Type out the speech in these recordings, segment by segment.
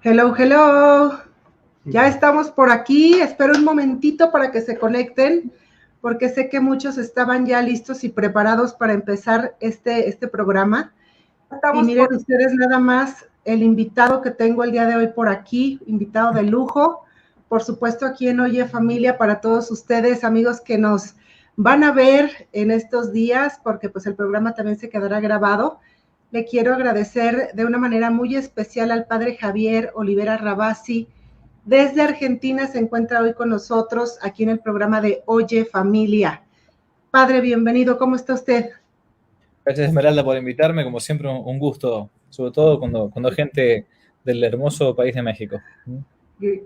Hello, hello. Ya estamos por aquí. Espero un momentito para que se conecten, porque sé que muchos estaban ya listos y preparados para empezar este programa. Y miren ustedes nada más el invitado que tengo el día de hoy por aquí, invitado de lujo. Por supuesto, aquí en Oye Familia, para todos ustedes, amigos que nos van a ver en estos días, porque pues el programa también se quedará grabado. Le quiero agradecer de una manera muy especial al padre Javier Olivera Rabasi. Desde Argentina se encuentra hoy con nosotros aquí en el programa de Oye Familia. Padre, bienvenido, ¿cómo está usted? Gracias, Esmeralda, por invitarme. Como siempre, un gusto, sobre todo cuando hay gente del hermoso país de México.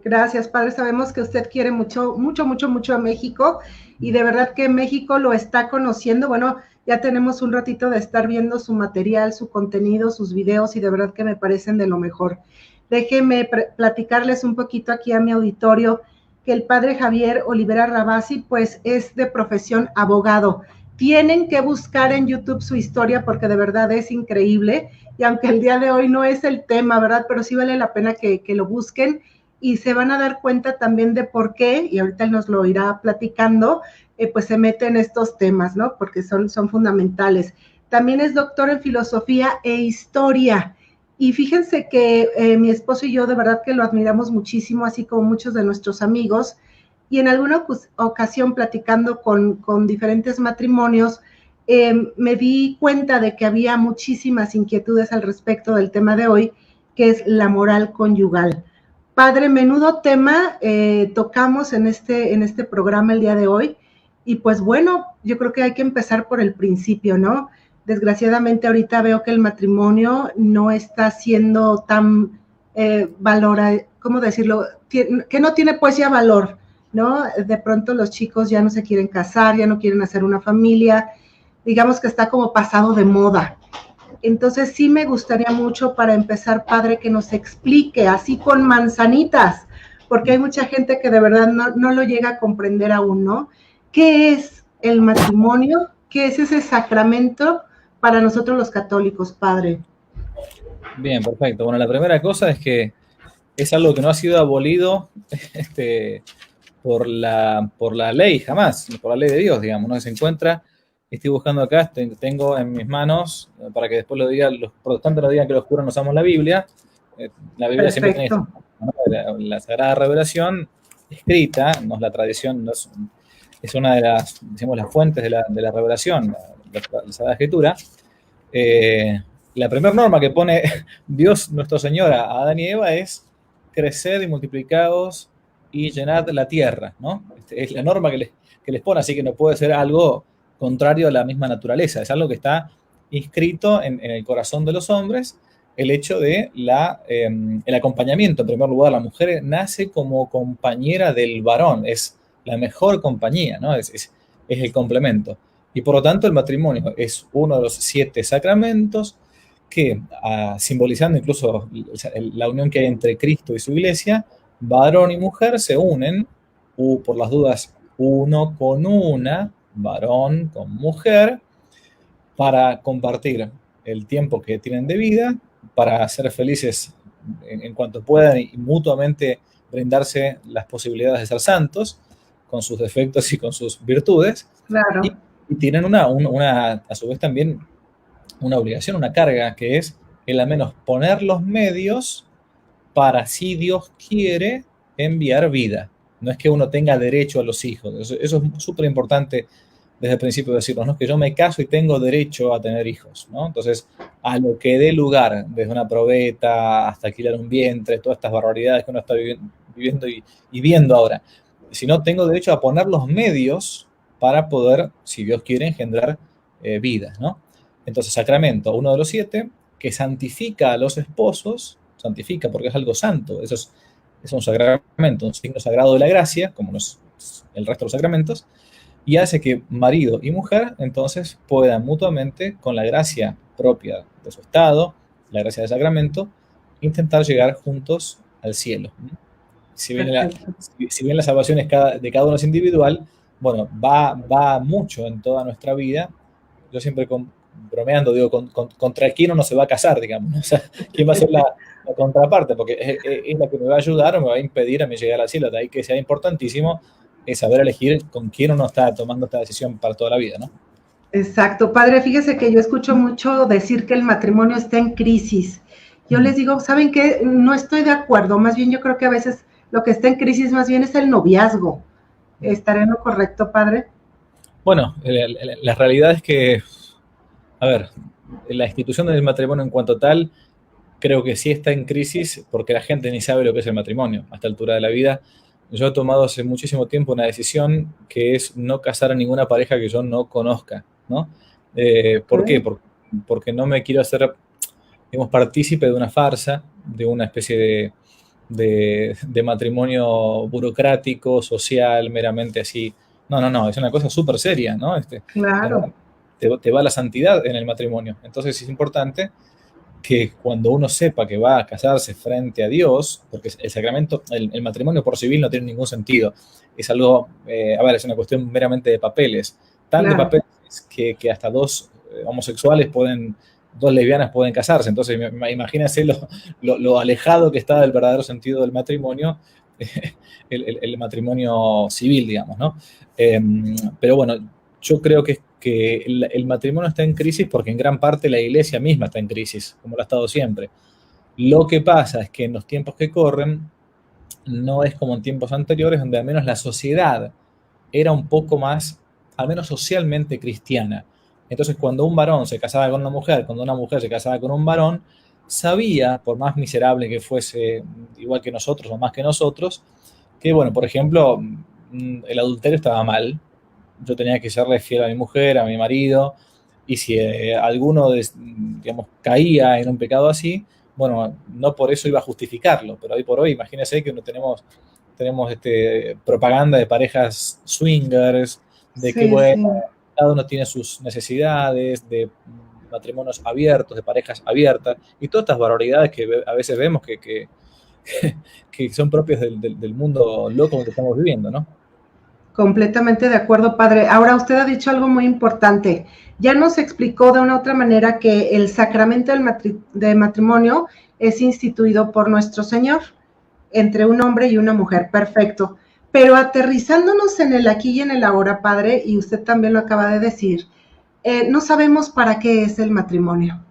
Gracias, padre. Sabemos que usted quiere mucho, mucho, mucho, mucho a México y de verdad que México lo está conociendo. Bueno, ya tenemos un ratito de estar viendo su material, su contenido, sus videos y de verdad que me parecen de lo mejor. Déjenme platicarles un poquito aquí a mi auditorio que el padre Javier Olivera Rabasi pues es de profesión abogado. Tienen que buscar en YouTube su historia porque de verdad es increíble y aunque el día de hoy no es el tema, ¿verdad? Pero sí vale la pena que lo busquen y se van a dar cuenta también de por qué, y ahorita él nos lo irá platicando, pues se mete en estos temas, ¿no? Porque son fundamentales. También es doctor en filosofía e historia. Y fíjense que mi esposo y yo de verdad que lo admiramos muchísimo, así como muchos de nuestros amigos. Y en alguna ocasión platicando con diferentes matrimonios, me di cuenta de que había muchísimas inquietudes al respecto del tema de hoy, que es la moral conyugal. Padre, menudo tema tocamos en este programa el día de hoy. Y pues bueno, yo creo que hay que empezar por el principio, ¿no? Desgraciadamente ahorita veo que el matrimonio no está siendo tan valorado, ¿cómo decirlo? Que no tiene pues ya valor, ¿no? De pronto los chicos ya no se quieren casar, ya no quieren hacer una familia, digamos que está como pasado de moda. Entonces sí me gustaría mucho para empezar, padre, que nos explique así con manzanitas, porque hay mucha gente que de verdad no lo llega a comprender aún, ¿no? ¿Qué es el matrimonio? ¿Qué es ese sacramento para nosotros los católicos, padre? Bien, perfecto. Bueno, la primera cosa es que es algo que no ha sido abolido este, por la ley, jamás, por la ley de Dios, digamos, ¿no? Se encuentra, estoy buscando acá, tengo en mis manos, para que después lo digan, los protestantes no digan que los curas no usamos la Biblia. La Biblia siempre tiene, Perfecto. ¿no? La Sagrada Revelación escrita, no es la tradición, no es una de las, decimos, las fuentes de la revelación, la Sagrada Escritura. Eh, la primera norma que pone Dios nuestro Señor a Adán y Eva es crecer y multiplicados y llenad la tierra, ¿no? Es la norma que les pone, así que no puede ser algo contrario a la misma naturaleza, es algo que está inscrito en el corazón de los hombres, el hecho de el acompañamiento. En primer lugar, la mujer nace como compañera del varón, es la mejor compañía, ¿no? Es el complemento. Y por lo tanto el matrimonio es uno de los 7 sacramentos que, simbolizando incluso la unión que hay entre Cristo y su iglesia, varón y mujer se unen, por las dudas, uno con una, varón con mujer, para compartir el tiempo que tienen de vida, para ser felices en cuanto puedan y mutuamente brindarse las posibilidades de ser santos, con sus defectos y con sus virtudes, y, Claro. y tienen a su vez también una obligación, una carga, que es el al menos poner los medios para, si Dios quiere, enviar vida. No es que uno tenga derecho a los hijos. Eso es súper importante desde el principio decirnos, ¿no? Que yo me caso y tengo derecho a tener hijos, ¿no? Entonces, a lo que dé lugar, desde una probeta hasta alquilar un vientre, todas estas barbaridades que uno está viviendo y viendo ahora. Si no, tengo derecho a poner los medios para poder, si Dios quiere, engendrar vida, ¿no? Entonces, sacramento, uno de los 7, que santifica a los esposos, santifica porque es algo santo, eso es un sacramento, un signo sagrado de la gracia, como no es el resto de los sacramentos, y hace que marido y mujer entonces puedan mutuamente, con la gracia propia de su estado, la gracia del sacramento, intentar llegar juntos al cielo. Si bien Perfecto. la salvación de cada uno es individual, bueno, va mucho en toda nuestra vida. Yo siempre bromeando, digo, contra quién uno se va a casar, digamos, ¿no? O sea, quién va a ser la contraparte, porque es la que me va a ayudar o me va a impedir a mí llegar al cielo. De ahí que sea importantísimo saber elegir con quién uno está tomando esta decisión para toda la vida, ¿no? Exacto, padre, fíjese que yo escucho mucho decir que el matrimonio está en crisis. Yo les digo, ¿saben qué? No estoy de acuerdo, más bien yo creo que a veces lo que está en crisis más bien es el noviazgo. ¿Estaré en lo correcto, padre? Bueno, la realidad es que, a ver, la institución del matrimonio en cuanto tal, creo que sí está en crisis porque la gente ni sabe lo que es el matrimonio a esta altura de la vida. Yo he tomado hace muchísimo tiempo una decisión que es no casar a ninguna pareja que yo no conozca, ¿no? ¿Por qué? Porque no me quiero hacer, digamos, partícipe de una farsa, de una especie de matrimonio burocrático, social, meramente así. No, no, no, es una cosa súper seria, ¿no? Claro. Te va la santidad en el matrimonio. Entonces es importante que cuando uno sepa que va a casarse frente a Dios, porque el sacramento, el matrimonio por civil no tiene ningún sentido, es algo, a ver, es una cuestión meramente de papeles, tan de Claro. papeles que hasta dos homosexuales dos lesbianas pueden casarse, entonces imagínense lo alejado que está del verdadero sentido del matrimonio, el matrimonio civil, digamos, ¿no? Pero bueno, yo creo que el matrimonio está en crisis porque en gran parte la iglesia misma está en crisis, como lo ha estado siempre. Lo que pasa es que en los tiempos que corren no es como en tiempos anteriores, donde al menos la sociedad era un poco más, al menos socialmente cristiana. Entonces, cuando un varón se casaba con una mujer, cuando una mujer se casaba con un varón, sabía, por más miserable que fuese, igual que nosotros o más que nosotros, que, bueno, por ejemplo, el adulterio estaba mal, yo tenía que serle fiel a mi mujer, a mi marido, y si alguno, digamos, caía en un pecado así, bueno, no por eso iba a justificarlo, pero hoy por hoy, imagínense que no tenemos propaganda de parejas swingers, de que, Sí, bueno, sí. cada uno tiene sus necesidades, de matrimonios abiertos, de parejas abiertas, y todas estas barbaridades que a veces vemos que son propias del mundo loco que estamos viviendo, ¿no? Completamente de acuerdo, padre. Ahora usted ha dicho algo muy importante. Ya nos explicó de una otra manera que el sacramento del matrimonio es instituido por nuestro Señor entre un hombre y una mujer. Perfecto. Pero aterrizándonos en el aquí y en el ahora, padre, y usted también lo acaba de decir, no sabemos para qué es el matrimonio.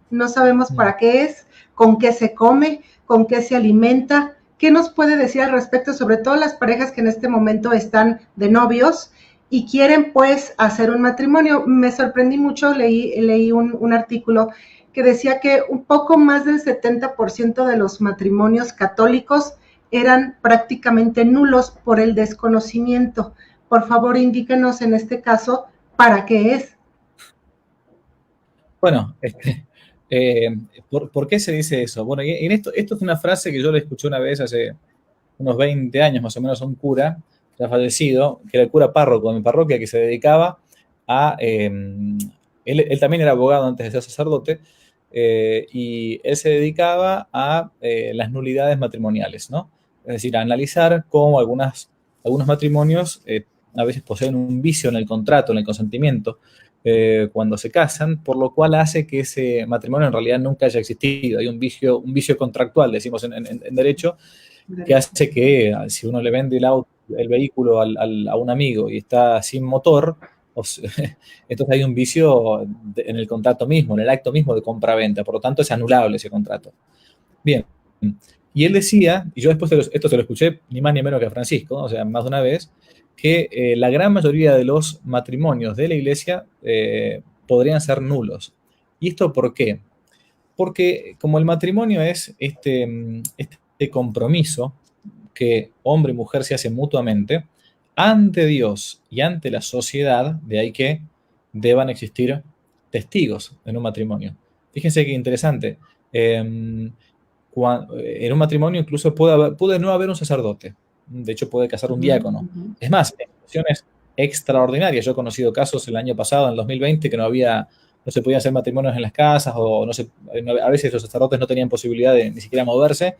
No sabemos Mm. para qué es, con qué se come, con qué se alimenta. ¿Qué nos puede decir al respecto, sobre todo las parejas que en este momento están de novios y quieren pues hacer un matrimonio? Me sorprendí mucho, leí un artículo que decía que un poco más del 70% de los matrimonios católicos eran prácticamente nulos por el desconocimiento. Por favor, indíquenos en este caso para qué es. Bueno, eh, ¿por qué se dice eso? Bueno, esto es una frase que yo le escuché una vez hace unos 20 años más o menos a un cura, ya fallecido, que era el cura párroco de mi parroquia, que se dedicaba a... él también era abogado antes de ser sacerdote, y él se dedicaba a las nulidades matrimoniales, ¿no? Es decir, a analizar cómo algunos matrimonios a veces poseen un vicio en el contrato, en el consentimiento, cuando se casan, por lo cual hace que ese matrimonio en realidad nunca haya existido. Hay un vicio contractual, decimos en derecho, que hace que si uno le vende el vehículo a un amigo y está sin motor, entonces hay un vicio en el contrato mismo, en el acto mismo de compra-venta, por lo tanto es anulable ese contrato. Bien, y él decía, y yo después esto se lo escuché ni más ni menos que a Francisco, o sea, más de una vez, que la gran mayoría de los matrimonios de la iglesia podrían ser nulos. ¿Y esto por qué? Porque como el matrimonio es este compromiso que hombre y mujer se hacen mutuamente, ante Dios y ante la sociedad, de ahí que deban existir testigos en un matrimonio. Fíjense qué interesante. En un matrimonio incluso puede no haber un sacerdote. De hecho, puede casar un diácono. Es más, en situaciones extraordinarias. Yo he conocido casos el año pasado, en el 2020, que no se podían hacer matrimonios en las casas, o a veces los sacerdotes no tenían posibilidad de ni siquiera moverse,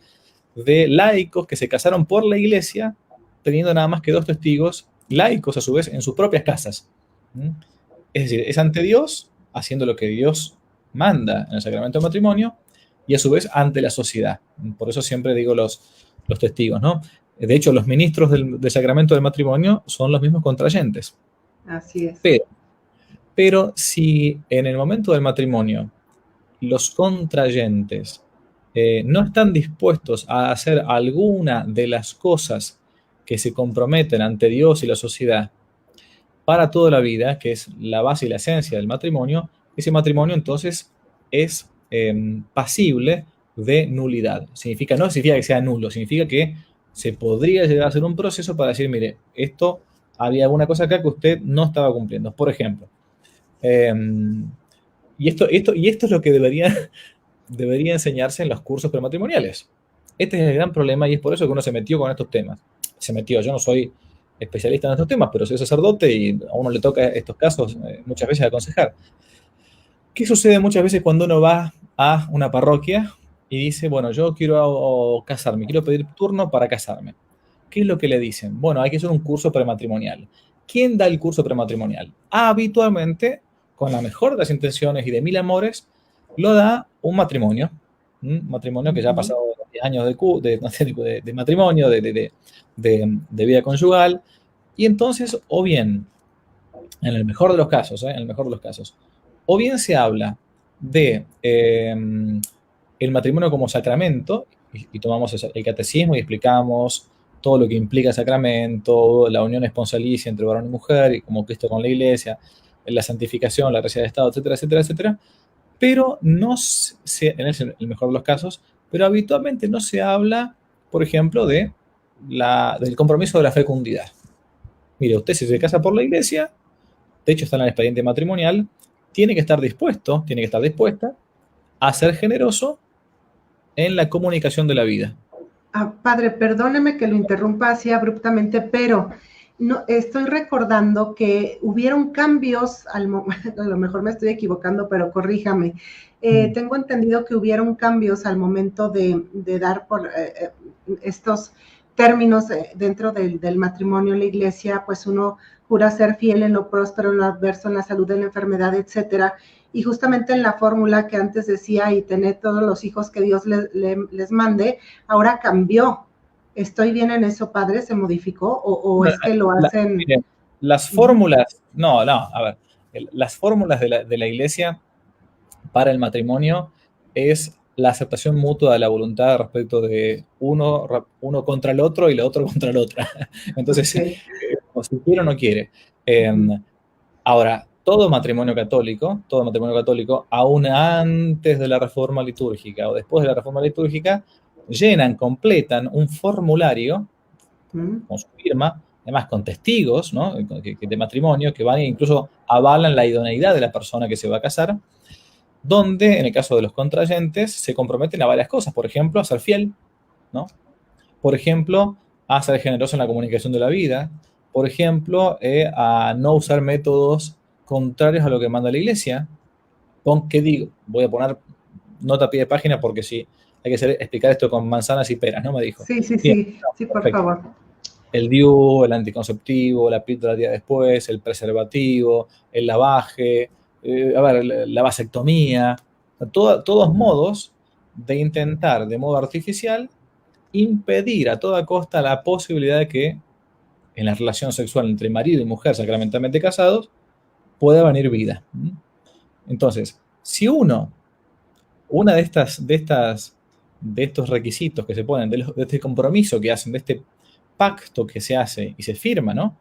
de laicos que se casaron por la iglesia, teniendo nada más que dos testigos, laicos a su vez, en sus propias casas. ¿Mm? Es decir, es ante Dios haciendo lo que Dios manda en el sacramento del matrimonio y a su vez ante la sociedad. Por eso siempre digo los testigos, ¿no? De hecho, los ministros del sacramento del matrimonio son los mismos contrayentes. Así es. Pero si en el momento del matrimonio los contrayentes no están dispuestos a hacer alguna de las cosas que se comprometen ante Dios y la sociedad para toda la vida, que es la base y la esencia del matrimonio, ese matrimonio entonces es pasible de nulidad. No significa que sea nulo, significa que se podría llegar a hacer un proceso para decir, mire, había alguna cosa acá que usted no estaba cumpliendo. Por ejemplo, y esto es lo que debería enseñarse en los cursos prematrimoniales. Este es el gran problema y es por eso que uno se metió con estos temas. Yo no soy especialista en estos temas, pero soy sacerdote y a uno le toca estos casos muchas veces aconsejar. ¿Qué sucede muchas veces cuando uno va a una parroquia y dice, bueno, yo quiero casarme, quiero pedir turno para casarme? ¿Qué es lo que le dicen? Bueno, hay que hacer un curso prematrimonial. ¿Quién da el curso prematrimonial? Habitualmente, con la mejor de las intenciones y de mil amores, lo da un matrimonio. Un matrimonio que ya ha pasado 10 años de matrimonio, de vida conyugal. Y entonces, o bien, en el mejor de los casos, o bien se habla de el matrimonio como sacramento, y tomamos el catecismo y explicamos todo lo que implica el sacramento, la unión esponsalicia entre varón y mujer, y como Cristo con la Iglesia, la santificación, la gracia de Estado, etcétera, etcétera, etcétera, pero no en el mejor de los casos, pero habitualmente no se habla, por ejemplo, del compromiso de la fecundidad. Mire, usted si se casa por la Iglesia, de hecho está en el expediente matrimonial, tiene que estar dispuesta a ser generoso en la comunicación de la vida. Padre, perdóneme que lo interrumpa así abruptamente, pero no, estoy recordando que hubieron cambios, a lo mejor me estoy equivocando, pero corríjame. Tengo entendido que hubieron cambios al momento de dar por estos términos dentro del matrimonio en la Iglesia, pues uno jura ser fiel en lo próspero, en lo adverso, en la salud, en la enfermedad, etcétera. Y justamente en la fórmula que antes decía, y tener todos los hijos que Dios les mande, ahora cambió. ¿Estoy bien en eso, padre? ¿Se modificó? ¿O es que lo hacen? Miren, las fórmulas, a ver, las fórmulas de la Iglesia para el matrimonio es la aceptación mutua de la voluntad respecto de uno contra el otro y el otro contra el otro. Entonces, o si quiere o no quiere. Ahora, todo matrimonio católico, aún antes de la reforma litúrgica o después de la reforma litúrgica, completan un formulario con su firma, además con testigos, ¿no?, de matrimonio que van e incluso avalan la idoneidad de la persona que se va a casar, donde en el caso de los contrayentes se comprometen a varias cosas, por ejemplo, a ser fiel, ¿no? Por ejemplo, a ser generoso en la comunicación de la vida, por ejemplo, a no usar métodos contrarios a lo que manda la Iglesia. ¿Qué digo? Voy a poner nota a pie de página porque sí, hay que explicar esto con manzanas y peras, ¿no? Me dijo. Sí, por favor. El DIU, el anticonceptivo, la píldora día después, el preservativo, el lavaje, la vasectomía, todos modos de intentar de modo artificial impedir a toda costa la posibilidad de que en la relación sexual entre marido y mujer sacramentalmente casados pueda venir vida. Entonces, si una de estos requisitos que se ponen, de este compromiso que hacen, de este pacto que se hace y se firma, ¿no?,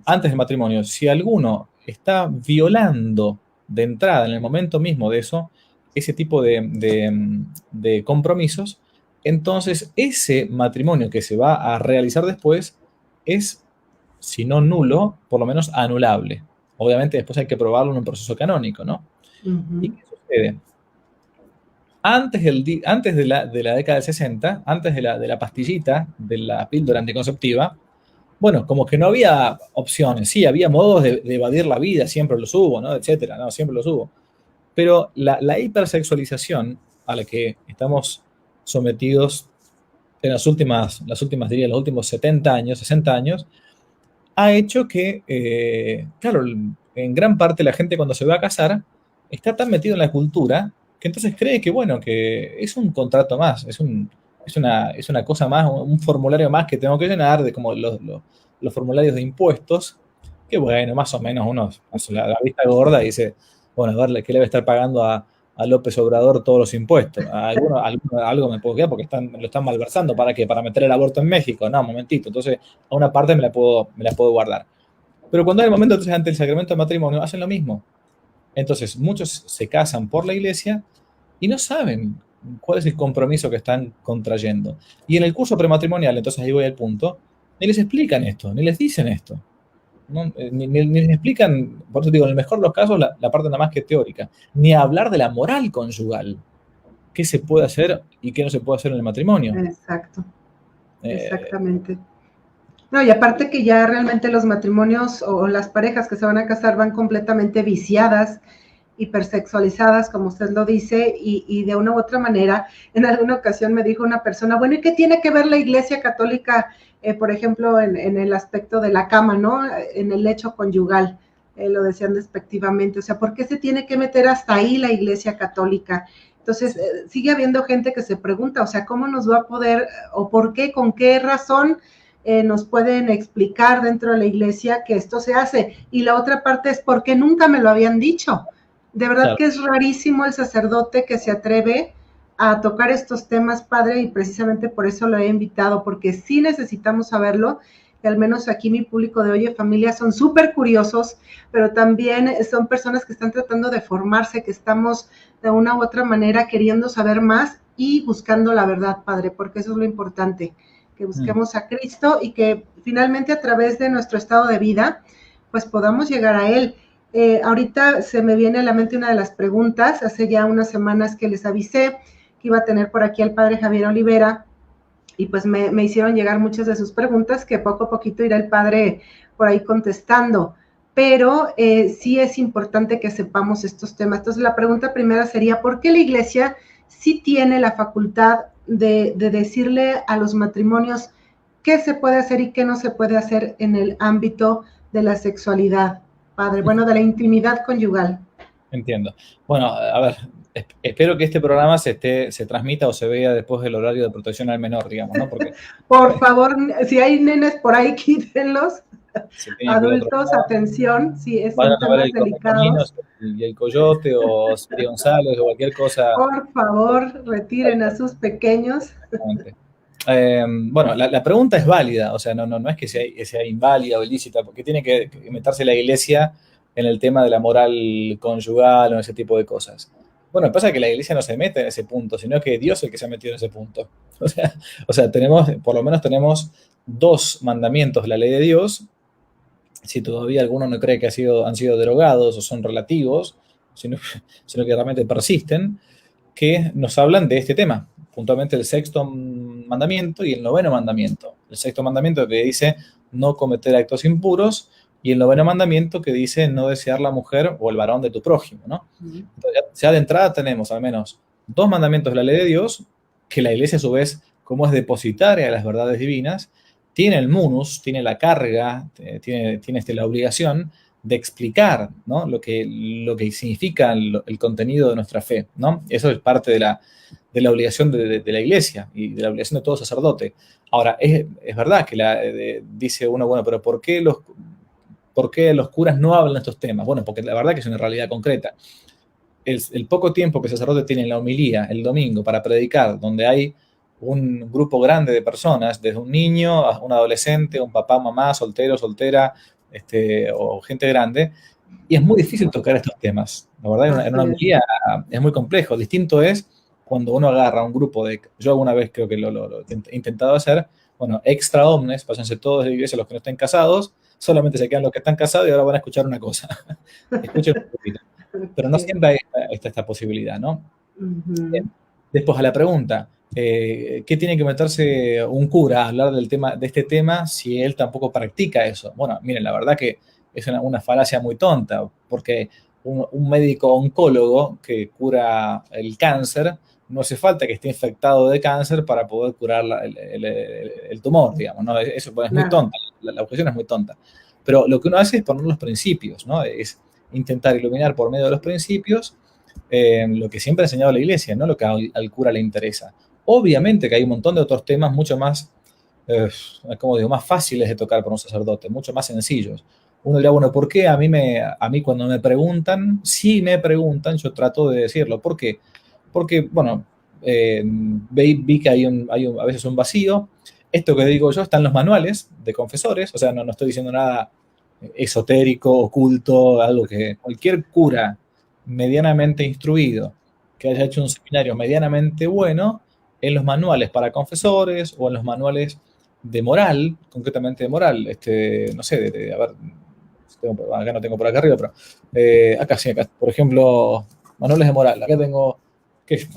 antes del matrimonio, si alguno está violando de entrada en el momento mismo de eso, ese tipo de compromisos, entonces ese matrimonio que se va a realizar después es, si no nulo, por lo menos anulable. Obviamente después hay que probarlo en un proceso canónico, ¿no? ¿Y qué sucede? Antes de la década del 60, antes de la pastillita, de la píldora anticonceptiva, bueno, como que no había opciones. Sí, había modos de evadir la vida, siempre los hubo, ¿no?, etcétera, ¿no?, siempre los hubo. Pero la hipersexualización a la que estamos sometidos en los últimos 70 años, 60 años, ha hecho que, claro, en gran parte la gente cuando se va a casar está tan metido en la cultura que entonces cree que, bueno, que es un contrato más, es una cosa más, un formulario más que tengo que llenar, de como los formularios de impuestos, que bueno, más o menos uno hace la vista gorda y dice, bueno, a ver, ¿qué le va a estar pagando a López Obrador todos los impuestos? Algo me puedo quedar porque lo están malversando. ¿Para qué? ¿Para meter el aborto en México? No, un momentito. Entonces, a una parte me la puedo guardar. Pero cuando hay el momento, entonces, ante el sacramento del matrimonio, hacen lo mismo. Entonces, muchos se casan por la iglesia y no saben cuál es el compromiso que están contrayendo. Y en el curso prematrimonial, entonces ahí voy al punto, ni les explican esto, ni les dicen esto. ¿No? Ni les explican, por eso digo, en el mejor de los casos, la parte nada más que teórica. Ni hablar de la moral conyugal. ¿Qué se puede hacer y qué no se puede hacer en el matrimonio? Exacto, exactamente. No, y aparte que ya realmente los matrimonios o las parejas que se van a casar van completamente viciadas, hipersexualizadas, como usted lo dice, y de una u otra manera, en alguna ocasión me dijo una persona, bueno, ¿y qué tiene que ver la Iglesia Católica, por ejemplo, en el aspecto de la cama, ¿no? En el lecho conyugal, lo decían despectivamente, o sea, ¿por qué se tiene que meter hasta ahí la Iglesia Católica? Entonces, sigue habiendo gente que se pregunta, o sea, ¿cómo nos va a poder, o por qué, con qué razón nos pueden explicar dentro de la iglesia que esto se hace? Y la otra parte es, ¿por qué nunca me lo habían dicho? De verdad Claro. que es rarísimo el sacerdote que se atreve a tocar estos temas, padre, y precisamente por eso lo he invitado, porque sí necesitamos saberlo, y al menos aquí mi público de Oye Familia son súper curiosos, pero también son personas que están tratando de formarse, que estamos de una u otra manera queriendo saber más y buscando la verdad, padre, porque eso es lo importante, que busquemos a Cristo y que finalmente a través de nuestro estado de vida, pues podamos llegar a Él. Ahorita se me viene a la mente una de las preguntas, hace ya unas semanas que les avisé que iba a tener por aquí al padre Javier Olivera, y pues me hicieron llegar muchas de sus preguntas que poco a poquito irá el padre por ahí contestando, pero sí es importante que sepamos estos temas. Entonces la pregunta primera sería, ¿por qué la iglesia sí tiene la facultad de decirle a los matrimonios qué se puede hacer y qué no se puede hacer en el ámbito de la sexualidad, padre? Bueno, de la intimidad conyugal. Entiendo. Bueno, a ver, espero que este programa se transmita o se vea después del horario de protección al menor, digamos, ¿no? Porque por favor, si hay nenes por ahí, quítenlos. se tiene que ir a otro Adultos, lado. atención, si Van son a ver temas el delicados. Correcaminos y el Coyote o Speedy González o cualquier cosa. Por favor, retiren a sus pequeños. Exactamente. Bueno, la pregunta es válida, o sea, no es que sea inválida o ilícita, porque tiene que meterse la iglesia en el tema de la moral conyugal o ese tipo de cosas. Bueno, lo que pasa es que la iglesia no se mete en ese punto, sino que Dios es el que se ha metido en ese punto. O sea, por lo menos tenemos dos mandamientos de la ley de Dios. Si todavía alguno no cree que han sido derogados o son relativos, sino que realmente persisten, que nos hablan de este tema, puntualmente el sexto mandamiento y el noveno mandamiento. El sexto mandamiento que dice no cometer actos impuros y el noveno mandamiento que dice no desear la mujer o el varón de tu prójimo, ¿no? Entonces, ya de entrada tenemos al menos dos mandamientos de la ley de Dios, que la iglesia a su vez, como es depositaria de las verdades divinas, tiene el munus, tiene la carga, tiene la obligación de explicar, ¿no? lo que significa el contenido de nuestra fe, ¿no? Eso es parte de la obligación de la iglesia y de la obligación de todo sacerdote. Ahora, es verdad que dice uno, bueno, pero ¿por qué los curas no hablan de estos temas? Bueno, porque la verdad que es una realidad concreta. El poco tiempo que el sacerdote tiene en la homilía el domingo para predicar, donde hay un grupo grande de personas, desde un niño a un adolescente, un papá, mamá, soltero, soltera, o gente grande, y es muy difícil tocar estos temas. La verdad, en una homilía es muy complejo. Distinto es cuando uno agarra un grupo yo alguna vez creo que lo he intentado hacer, bueno, extra omnes, pásense todos de la iglesia los que no estén casados, solamente se quedan los que están casados y ahora van a escuchar una cosa. Escuchen un poquito. Pero no siempre está esta posibilidad, ¿no? Después a la pregunta, ¿qué tiene que meterse un cura a hablar de este tema si él tampoco practica eso? Bueno, miren, la verdad que es una falacia muy tonta, porque un médico oncólogo que cura el cáncer, no hace falta que esté infectado de cáncer para poder curar el tumor, digamos, ¿no? Eso es muy tonta, la objeción es muy tonta. Pero lo que uno hace es poner los principios, ¿no? Es intentar iluminar por medio de los principios lo que siempre ha enseñado la Iglesia, no lo que al cura le interesa. Obviamente que hay un montón de otros temas mucho más, como digo, más fáciles de tocar para un sacerdote, mucho más sencillos. Uno dirá, bueno, ¿por qué a mí cuando me preguntan, si me preguntan, yo trato de decirlo? ¿Por qué? Porque, bueno, vi que a veces un vacío. Esto que digo yo está en los manuales de confesores, o sea, no estoy diciendo nada esotérico, oculto, algo que cualquier cura medianamente instruido que haya hecho un seminario medianamente bueno, en los manuales para confesores o en los manuales de moral, concretamente de moral, no sé, a ver, acá no tengo por acá arriba, pero acá sí, acá, por ejemplo, manuales de moral, acá tengo que es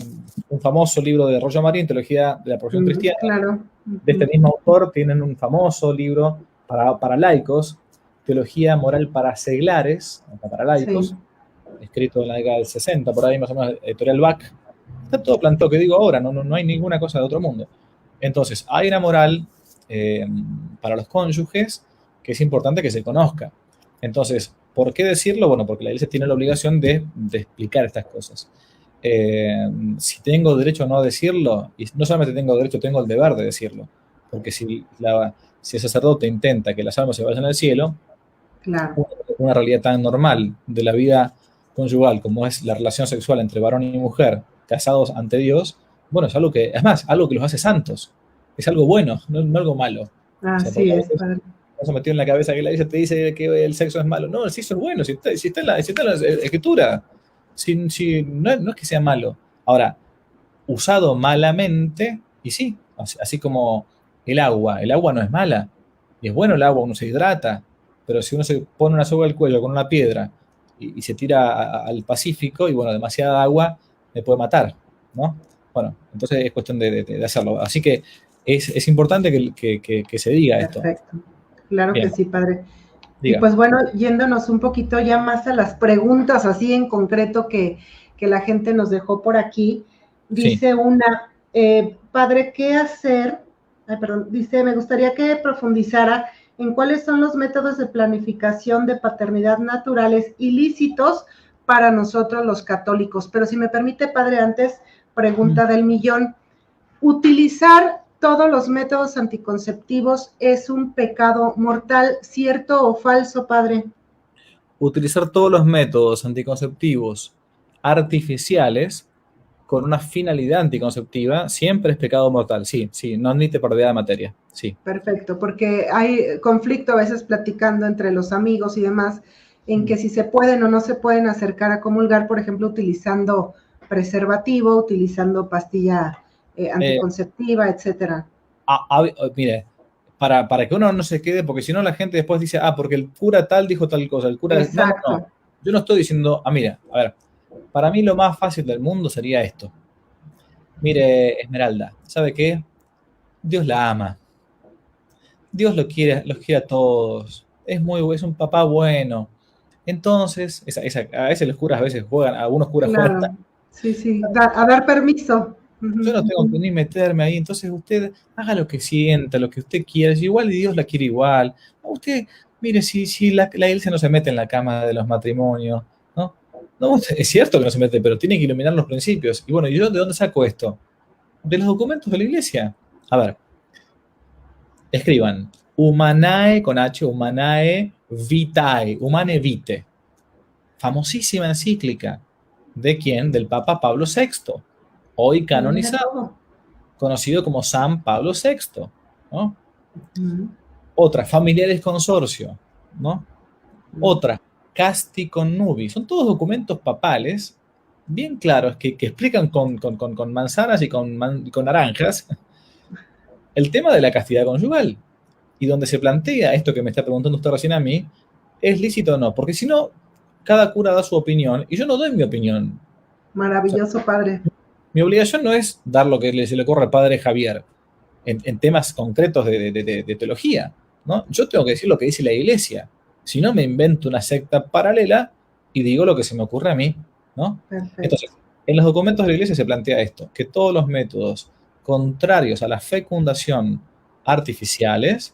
un famoso libro de Roger Marín, Teología de la Profesión Cristiana. Claro. De este mismo autor tienen un famoso libro para laicos, Teología Moral para Seglares, para laicos, sí, escrito en la década del 60, por ahí más o menos, editorial Bach. Está todo planteado, que digo ahora, no hay ninguna cosa de otro mundo. Entonces, hay una moral para los cónyuges que es importante que se conozca. Entonces, ¿por qué decirlo? Bueno, porque la Iglesia tiene la obligación de explicar estas cosas. Si tengo derecho o no a decirlo, y no solamente tengo derecho, tengo el deber de decirlo, porque si el sacerdote intenta que las almas se vayan al cielo, claro, una realidad tan normal de la vida conyugal como es la relación sexual entre varón y mujer casados ante Dios, bueno, es algo que, es más, algo que los hace santos, es algo bueno, no algo malo. Así es, padre. Eso metido en la cabeza que la Iglesia te dice que el sexo es malo. No, el sexo es bueno, si está en la Escritura. No es que sea malo. Ahora, usado malamente, y sí, así como el agua no es mala, y es bueno el agua, uno se hidrata, pero si uno se pone una soga al cuello con una piedra y se tira al Pacífico, y bueno, demasiada agua me puede matar, ¿no? Bueno, entonces es cuestión de hacerlo. Así que es importante que se diga esto. Perfecto. Claro Bien. Que sí, padre. Diga. Y pues bueno, yéndonos un poquito ya más a las preguntas así en concreto que la gente nos dejó por aquí, dice sí. Una, padre, ¿qué hacer? Dice, me gustaría que profundizara en cuáles son los métodos de planificación de paternidad naturales ilícitos para nosotros los católicos. Pero si me permite, padre, antes, pregunta del millón, utilizar todos los métodos anticonceptivos es un pecado mortal, ¿cierto o falso, padre? Utilizar todos los métodos anticonceptivos artificiales con una finalidad anticonceptiva siempre es pecado mortal, sí, no admite pérdida de materia, sí. Perfecto, porque hay conflicto a veces platicando entre los amigos y demás, en que si se pueden o no se pueden acercar a comulgar, por ejemplo, utilizando preservativo, utilizando pastilla anticonceptiva, etcétera. Mire, para que uno no se quede, porque si no la gente después dice, porque el cura tal dijo tal cosa, el cura... Exacto. No. Yo no estoy diciendo, mira, a ver, para mí lo más fácil del mundo sería esto. Mire, Esmeralda, ¿sabe qué? Dios la ama. Dios los quiere a todos. Es un papá bueno. Entonces, a veces los curas juegan, algunos curas juegan. Sí, a dar permiso. Yo no tengo que ni meterme ahí, entonces usted haga lo que sienta, lo que usted quiera, si igual Dios la quiere igual. Usted, mire, si la iglesia no se mete en la cama de los matrimonios, ¿no? No, es cierto que no se mete, pero tiene que iluminar los principios. Y bueno, ¿y yo de dónde saco esto? De los documentos de la iglesia. A ver, escriban, Humanae con H, Humanae Vitae, Humane Vitae. Famosísima encíclica. ¿De quién? Del Papa Pablo VI. Hoy canonizado, conocido como San Pablo VI, ¿no? Otra, Familiares Consorcio, ¿no? Otra, Casti Connubi. Son todos documentos papales bien claros que explican con manzanas y con naranjas el tema de la castidad conyugal. Y donde se plantea esto que me está preguntando usted recién a mí, ¿es lícito o no? Porque si no, cada cura da su opinión y yo no doy mi opinión. Maravilloso, padre. Mi obligación no es dar lo que se le ocurre al padre Javier en temas concretos de teología, ¿no? Yo tengo que decir lo que dice la iglesia. Si no, me invento una secta paralela y digo lo que se me ocurre a mí, ¿no? Perfecto. Entonces, en los documentos de la iglesia se plantea esto, que todos los métodos contrarios a la fecundación artificiales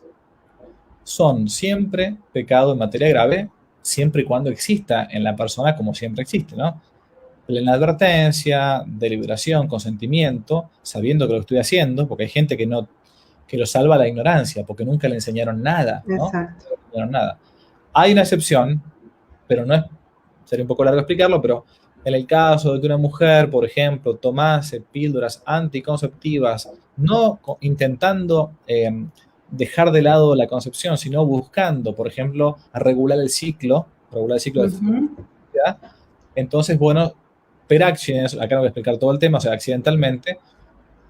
son siempre pecado en materia grave, siempre y cuando exista en la persona como siempre existe, ¿no? Plena advertencia, deliberación, consentimiento, sabiendo que lo estoy haciendo, porque hay gente que lo salva la ignorancia, porque nunca le enseñaron nada, ¿no? Exacto. No le enseñaron nada. Hay una excepción, pero no es, sería un poco largo explicarlo, pero en el caso de que una mujer, por ejemplo, tomase píldoras anticonceptivas, no intentando dejar de lado la concepción, sino buscando, por ejemplo, a regular el ciclo de fertilidad, entonces, bueno, per accidens, acá no voy a explicar todo el tema, o sea, accidentalmente,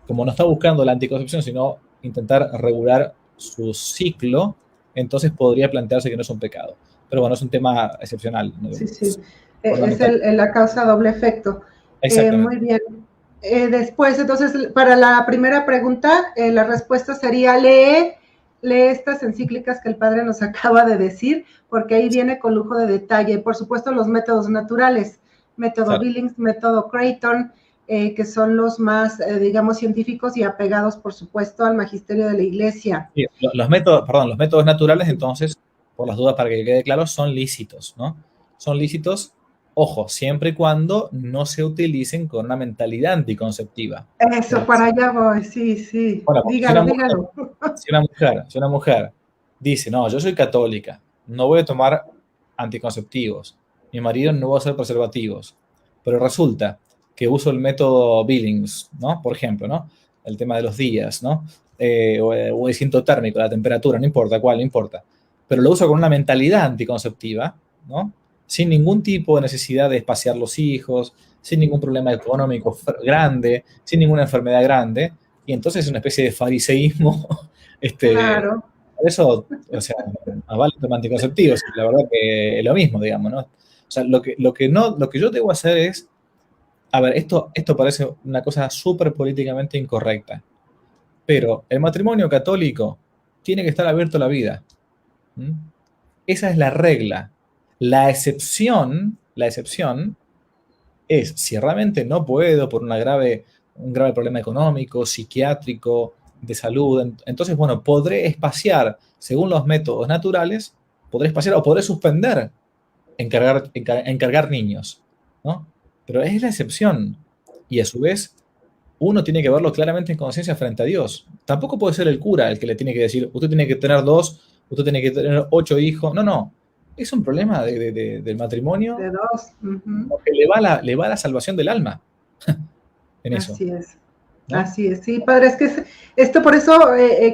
como no está buscando la anticoncepción, sino intentar regular su ciclo, entonces podría plantearse que no es un pecado. Pero bueno, es un tema excepcional. ¿No? Sí, sí. Es Fundamental. la causa doble efecto. Exactamente. Muy bien. Después, entonces, para la primera pregunta, la respuesta sería lee estas encíclicas que el padre nos acaba de decir, porque ahí viene con lujo de detalle. Por supuesto, los métodos naturales, método Claro. Billings, método Creighton, que son los más, digamos, científicos y apegados, por supuesto, al magisterio de la Iglesia. Sí, los métodos naturales, entonces, por las dudas para que quede claro, son lícitos, ¿no? Son lícitos, ojo, siempre y cuando no se utilicen con una mentalidad anticonceptiva. Eso, para allá voy, sí, sí. Bueno, Dígalo, dígalo. Si una mujer dice, no, yo soy católica, no voy a tomar anticonceptivos, mi marido no va a usar preservativos, pero resulta que uso el método Billings, ¿no? Por ejemplo, ¿no? El tema de los días, ¿no? O el cinto térmico, la temperatura, no importa cuál, no importa. Pero lo uso con una mentalidad anticonceptiva, ¿no? Sin ningún tipo de necesidad de espaciar los hijos, sin ningún problema económico grande, sin ninguna enfermedad grande, y entonces es una especie de fariseísmo, Claro. por eso, o sea, más vale tomar anticonceptivos, la verdad que es lo mismo, digamos, ¿no? O sea, lo que yo debo hacer es, a ver, esto parece una cosa súper políticamente incorrecta, pero el matrimonio católico tiene que estar abierto a la vida. ¿Mm? Esa es la regla. La excepción es si realmente no puedo por un grave problema económico, psiquiátrico, de salud, entonces, bueno, podré espaciar, según los métodos naturales, podré espaciar o podré suspender encargar niños, ¿no? Pero es la excepción. Y a su vez, uno tiene que verlo claramente en conciencia frente a Dios. Tampoco puede ser el cura el que le tiene que decir, usted tiene que tener 2, usted tiene que tener 8 hijos. No, no. Es un problema del matrimonio De dos. que le va la salvación del alma en eso. Así es. ¿No? Así es, sí, padre, es que esto por eso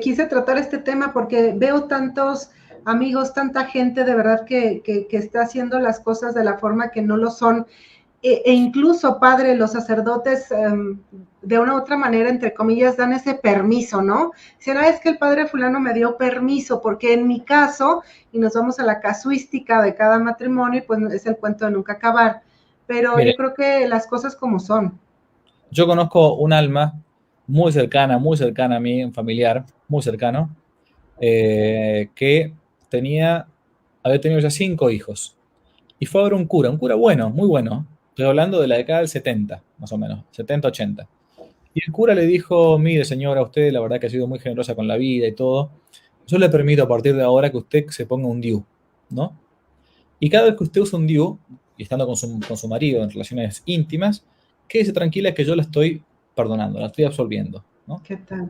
quise tratar este tema, porque veo tantos amigos, tanta gente de verdad que está haciendo las cosas de la forma que no lo son, incluso, padre, los sacerdotes de una u otra manera, entre comillas, dan ese permiso, ¿no? Si no es que el padre fulano me dio permiso, porque en mi caso, y nos vamos a la casuística de cada matrimonio, pues es el cuento de nunca acabar, pero Mire, yo creo que las cosas como son. yo conozco un alma muy cercana a mí, un familiar muy cercano, que había tenido ya 5 hijos. Y fue a ver un cura bueno, muy bueno. Estoy hablando de la década del 70, más o menos, 70, 80. Y el cura le dijo, mire señora, usted la verdad que ha sido muy generosa con la vida y todo. Yo le permito a partir de ahora que usted se ponga un DIU, ¿no? Y cada vez que usted usa un DIU, y estando con su marido en relaciones íntimas, quédese tranquila que yo la estoy perdonando, la estoy absolviendo, ¿no? ¿Qué tal?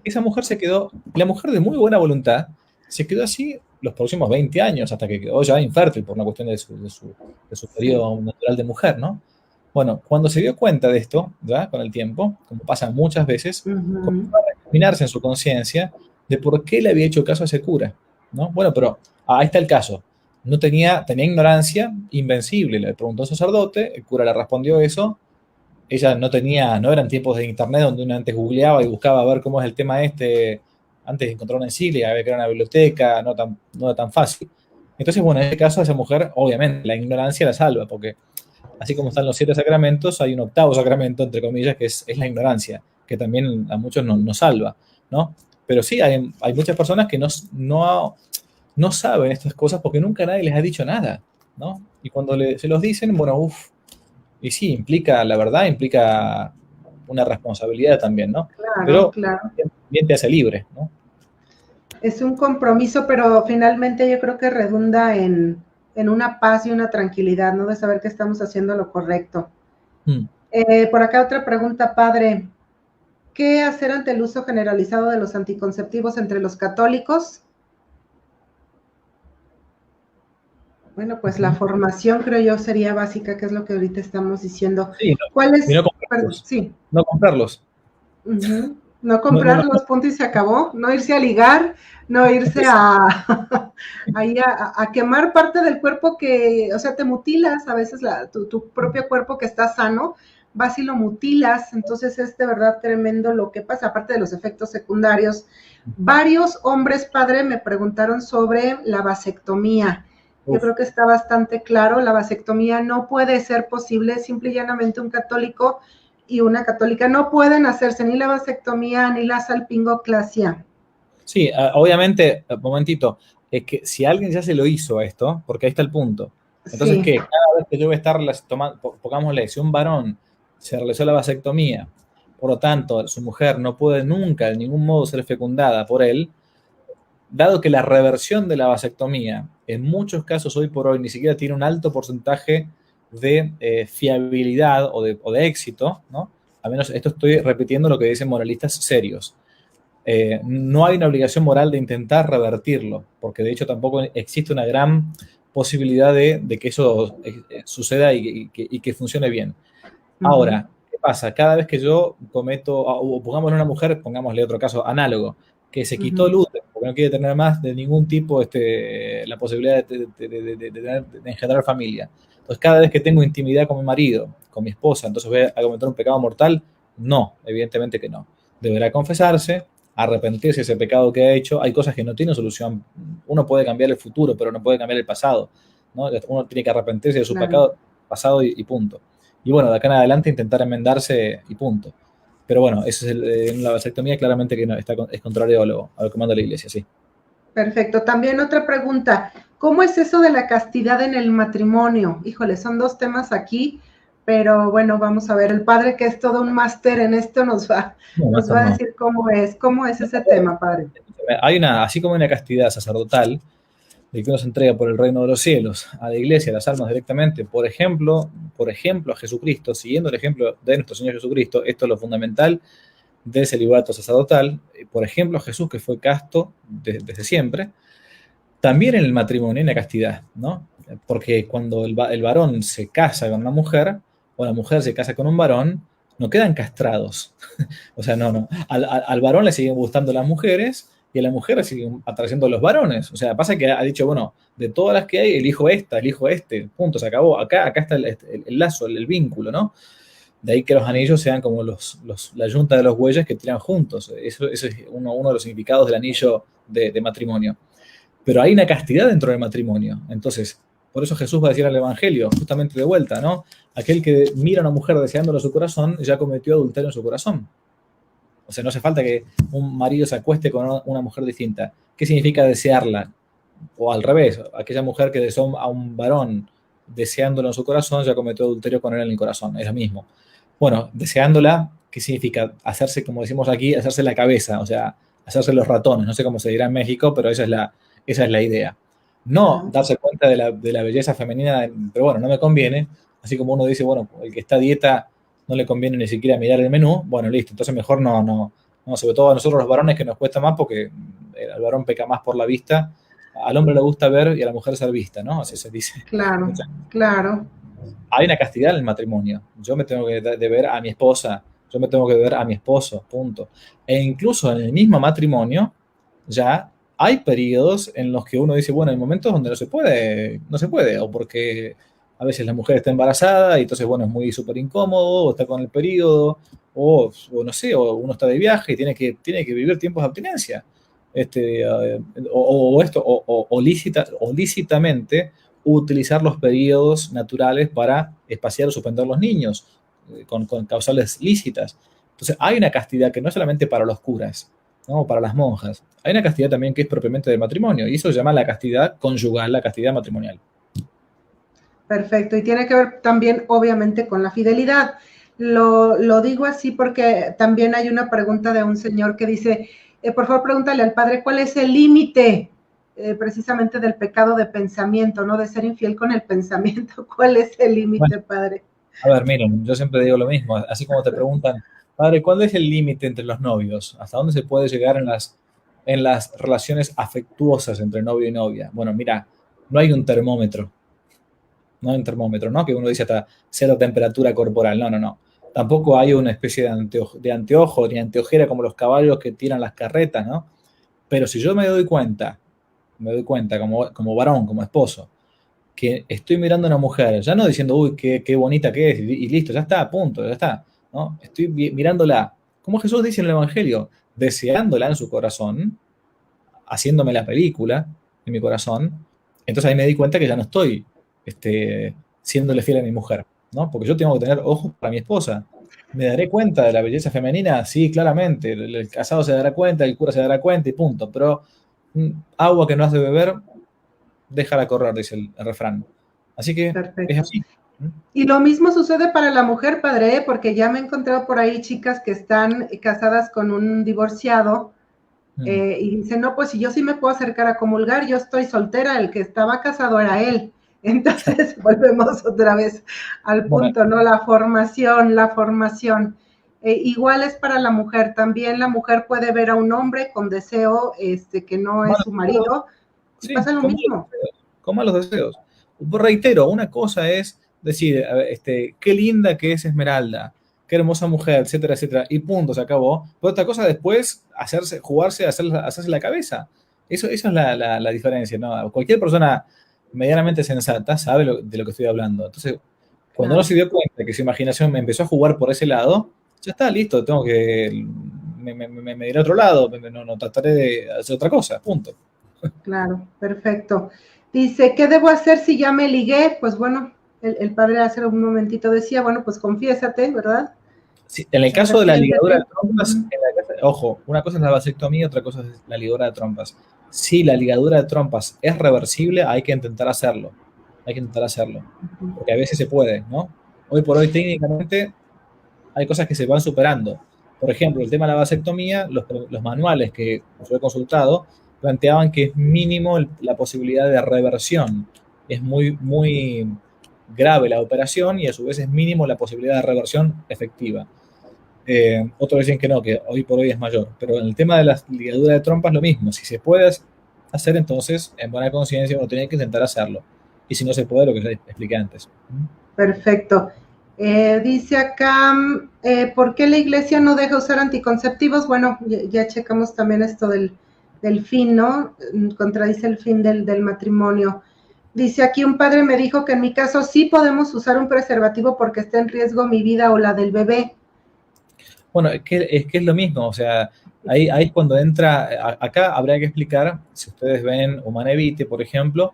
Esa mujer se quedó, la mujer de muy buena voluntad, se quedó así los próximos 20 años, hasta que quedó ya infértil por una cuestión de su periodo Sí. natural de mujer, ¿no? Bueno, cuando se dio cuenta de esto, ya con el tiempo, como pasa muchas veces, comenzó a recriminarse en su conciencia de por qué le había hecho caso a ese cura, ¿no? Bueno, pero ahí está el caso. No tenía ignorancia invencible. Le preguntó a un sacerdote, el cura le respondió eso. Ella no eran tiempos de internet donde uno antes googleaba y buscaba a ver cómo es el tema antes de encontrar una encíclica, había que ir a una biblioteca, no era tan fácil. Entonces, bueno, en este caso, esa mujer, obviamente, la ignorancia la salva, porque así como están los 7 sacramentos, hay un octavo sacramento, entre comillas, que es la ignorancia, que también a muchos nos salva, ¿no? Pero sí, hay muchas personas que no saben estas cosas porque nunca nadie les ha dicho nada, ¿no? Y cuando se los dicen, bueno, y sí, la verdad implica una responsabilidad también, ¿no? Claro, Pero claro. también te hace libre, ¿no? Es un compromiso, pero finalmente yo creo que redunda en una paz y una tranquilidad, ¿no? De saber que estamos haciendo lo correcto. Por acá otra pregunta, padre. ¿Qué hacer ante el uso generalizado de los anticonceptivos entre los católicos? Bueno, pues la formación creo yo sería básica, que es lo que ahorita estamos diciendo. Sí, ¿Cuál es? y no comprarlos. Sí. No comprarlos. No comprarlos, punto y se acabó. No irse a ligar, no irse ahí a quemar parte del cuerpo que, o sea, te mutilas a veces tu propio cuerpo que está sano, vas y lo mutilas, entonces es de verdad tremendo lo que pasa, aparte de los efectos secundarios. Varios hombres, padre, me preguntaron sobre la vasectomía. Yo creo que está bastante claro, la vasectomía no puede ser posible, simple y llanamente un católico y una católica no pueden hacerse ni la vasectomía ni la salpingoclasia. Sí, obviamente, momentito, es que si alguien ya se lo hizo esto, porque ahí está el punto. Entonces, Sí. ¿qué? Cada vez que yo voy a estar tomando, pongámosle, si un varón se realizó la vasectomía, por lo tanto, su mujer no puede nunca de ningún modo ser fecundada por él, dado que la reversión de la vasectomía en muchos casos hoy por hoy ni siquiera tiene un alto porcentaje de fiabilidad o de éxito, ¿no? A menos esto estoy repitiendo lo que dicen moralistas serios. No hay una obligación moral de intentar revertirlo, porque de hecho tampoco existe una gran posibilidad de que eso suceda y que funcione bien. Ahora, ¿qué pasa? Cada vez que yo cometo, o pongamos una mujer, pongámosle otro caso análogo, que se quitó el útero porque no quiere tener más de ningún tipo la posibilidad de engendrar familia. Entonces, cada vez que tengo intimidad con mi marido, con mi esposa, entonces voy a cometer un pecado mortal. No, evidentemente que no. Deberá confesarse, arrepentirse de ese pecado que ha hecho. Hay cosas que no tienen solución. Uno puede cambiar el futuro, pero no puede cambiar el pasado, ¿no? Uno tiene que arrepentirse de su pecado pasado y punto. Y bueno, de acá en adelante intentar enmendarse y punto. Pero bueno, eso es en la vasectomía claramente que no, es contrario a lo que manda la iglesia, sí. Perfecto. También otra pregunta. ¿Cómo es eso de la castidad en el matrimonio? Híjole, son dos temas aquí, pero bueno, vamos a ver. El padre, que es todo un máster en esto, nos va a decir cómo es ese tema, padre. Así como hay una castidad sacerdotal, de que uno se entrega por el reino de los cielos a la iglesia, a las almas directamente, por ejemplo, a Jesucristo, siguiendo el ejemplo de nuestro Señor Jesucristo, esto es lo fundamental del celibato sacerdotal, por ejemplo, Jesús, que fue casto desde siempre, también en el matrimonio hay una castidad, ¿no? Porque cuando el varón se casa con una mujer, o la mujer se casa con un varón, no quedan castrados. O sea, no. Al varón le siguen gustando las mujeres y a la mujer le siguen atrayendo los varones. O sea, pasa que ha dicho, bueno, de todas las que hay, elijo este, punto, se acabó. Acá está el lazo, el vínculo, ¿no? De ahí que los anillos sean como la yunta de los bueyes que tiran juntos. Eso es uno de los significados del anillo de matrimonio. Pero hay una castidad dentro del matrimonio. Entonces, por eso Jesús va a decir al Evangelio, justamente de vuelta, ¿no? Aquel que mira a una mujer deseándola en su corazón, ya cometió adulterio en su corazón. O sea, no hace falta que un marido se acueste con una mujer distinta. ¿Qué significa desearla? O al revés, aquella mujer que deseó a un varón deseándolo en su corazón, ya cometió adulterio con él en el corazón. Es lo mismo. Bueno, deseándola, ¿qué significa? Hacerse, como decimos aquí, hacerse la cabeza, o sea, hacerse los ratones. No sé cómo se dirá en México, pero esa es la idea. No darse cuenta de la belleza femenina, pero bueno, no me conviene. Así como uno dice, bueno, el que está a dieta no le conviene ni siquiera mirar el menú, bueno, listo, entonces mejor no, sobre todo a nosotros los varones que nos cuesta más porque el varón peca más por la vista, al hombre le gusta ver y a la mujer ser vista, ¿no? Así se dice. Claro, claro. Hay una castidad en el matrimonio. Yo me tengo que ver a mi esposa, yo me tengo que ver a mi esposo, punto. E incluso en el mismo matrimonio, ya hay periodos en los que uno dice, bueno, hay momentos donde no se puede, o porque a veces la mujer está embarazada y entonces, bueno, es muy súper incómodo, o está con el periodo, o no sé, o uno está de viaje y tiene que vivir tiempos de abstinencia. O lícitamente utilizar los periodos naturales para espaciar o suspender los niños, con causales lícitas. Entonces, hay una castidad que no es solamente para los curas, ¿no? Para las monjas. Hay una castidad también que es propiamente del matrimonio, y eso se llama la castidad conyugal, la castidad matrimonial. Perfecto, y tiene que ver también, obviamente, con la fidelidad. Lo digo así porque también hay una pregunta de un señor que dice, por favor pregúntale al padre cuál es el límite precisamente del pecado de pensamiento, ¿no? De ser infiel con el pensamiento. ¿Cuál es el límite, Bueno, padre? a ver, miren, yo siempre digo lo mismo, así como te preguntan, padre, ¿cuál es el límite entre los novios? ¿Hasta dónde se puede llegar en las relaciones afectuosas entre novio y novia? Bueno, mira, no hay un termómetro, no hay un termómetro, ¿no? Que uno dice hasta cero temperatura corporal, no, no, no. Tampoco hay una especie de anteojo ni anteojera como los caballos que tiran las carretas, ¿no? Pero si yo me doy cuenta como varón, como esposo, que estoy mirando a una mujer, ya no diciendo, uy, qué bonita que es, y listo, ya está, punto, ya está, ¿no? Estoy mirándola, como Jesús dice en el Evangelio, deseándola en su corazón, haciéndome la película en mi corazón, entonces ahí me di cuenta que ya no estoy siéndole fiel a mi mujer, ¿no? Porque yo tengo que tener ojos para mi esposa. ¿Me daré cuenta de la belleza femenina? Sí, claramente. El casado se dará cuenta, el cura se dará cuenta y punto. Pero agua que no has de beber, déjala correr, dice el refrán. Así que es Perfecto. así. Y lo mismo sucede para la mujer, padre, porque ya me he encontrado por ahí chicas que están casadas con un divorciado Mm. y dicen, no, pues si yo sí me puedo acercar a comulgar, yo estoy soltera, el que estaba casado era él. Entonces volvemos otra vez al Bueno, punto, ¿no? La formación, la formación. Igual es para la mujer, también la mujer puede ver a un hombre con deseo que no es malos su deseos, marido y sí, pasa lo con malos mismo. deseos. Con malos deseos. Reitero, una cosa es decir, a ver, qué linda que es Esmeralda, qué hermosa mujer, etcétera, etcétera, y punto, se acabó. Pero otra cosa después, jugarse, hacerse la cabeza. Eso es la diferencia, ¿no? Cualquier persona medianamente sensata sabe de lo que estoy hablando. Entonces, cuando uno Claro. se dio cuenta que su imaginación me empezó a jugar por ese lado, ya está, listo, tengo que, me iré a otro lado, no trataré de hacer otra cosa, punto. Claro, perfecto. Dice, ¿qué debo hacer si ya me ligué? Pues bueno, el padre hace un momentito decía, bueno, pues confiésate, ¿verdad? Sí, en el caso de la ligadura de Arrepiéntete. trompas, ojo, una cosa es la vasectomía, otra cosa es la ligadura de trompas. Si la ligadura de trompas es reversible, hay que intentar hacerlo. Hay que intentar hacerlo. Porque a veces se puede, ¿no? Hoy por hoy, técnicamente, hay cosas que se van superando. Por ejemplo, el tema de la vasectomía, los manuales que yo he consultado planteaban que es mínimo la posibilidad de reversión. Es muy, muy grave la operación y a su vez es mínimo la posibilidad de reversión efectiva. Otros dicen que no, que hoy por hoy es mayor. Pero en el tema de la ligadura de trompas, lo mismo. Si se puede hacer, entonces, en buena conciencia, uno tiene que intentar hacerlo. Y si no se puede, lo que ya expliqué antes. Perfecto. Dice acá, ¿por qué la iglesia no deja usar anticonceptivos? Bueno, ya checamos también esto del fin, ¿no? Contradice el fin del matrimonio. Dice aquí, un padre me dijo que en mi caso sí podemos usar un preservativo porque está en riesgo mi vida o la del bebé. Bueno, es que es lo mismo, o sea, ahí es cuando entra, acá habría que explicar, si ustedes ven Humanevite, por ejemplo,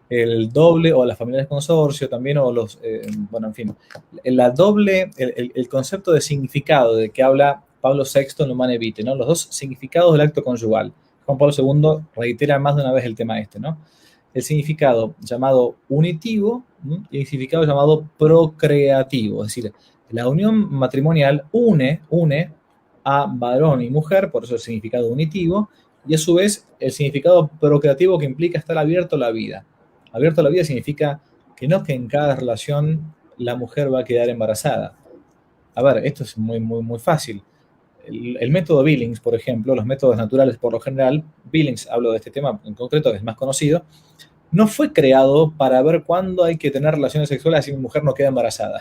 el doble, o las familias consorcio también, o los, bueno, en fin, el concepto de significado de que habla Pablo VI en Humanevite, ¿no? Los dos significados del acto conyugal. Juan Pablo II reitera más de una vez el tema ¿no? El significado llamado unitivo, ¿no? Y el significado llamado procreativo, es decir, la unión matrimonial une a varón y mujer, por eso el significado unitivo, y a su vez el significado procreativo que implica estar abierto a la vida. Abierto a la vida significa que no que en cada relación la mujer va a quedar embarazada. A ver, esto es muy, muy, muy fácil. El método Billings, por ejemplo, los métodos naturales por lo general, Billings, hablo de este tema en concreto, que es más conocido, no fue creado para ver cuándo hay que tener relaciones sexuales si mi mujer no queda embarazada.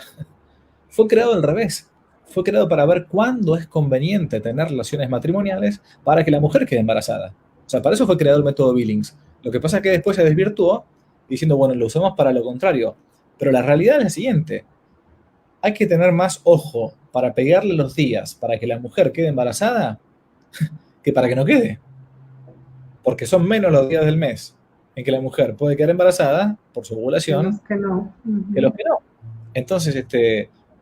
Fue creado al revés. Fue creado para ver cuándo es conveniente tener relaciones matrimoniales para que la mujer quede embarazada. O sea, para eso fue creado el método Billings. Lo que pasa es que después se desvirtuó diciendo, bueno, lo usamos para lo contrario. Pero la realidad es la siguiente. Hay que tener más ojo para pegarle los días para que la mujer quede embarazada que para que no quede. Porque son menos los días del mes en que la mujer puede quedar embarazada por su Que los ovulación que no. que los que no. Entonces,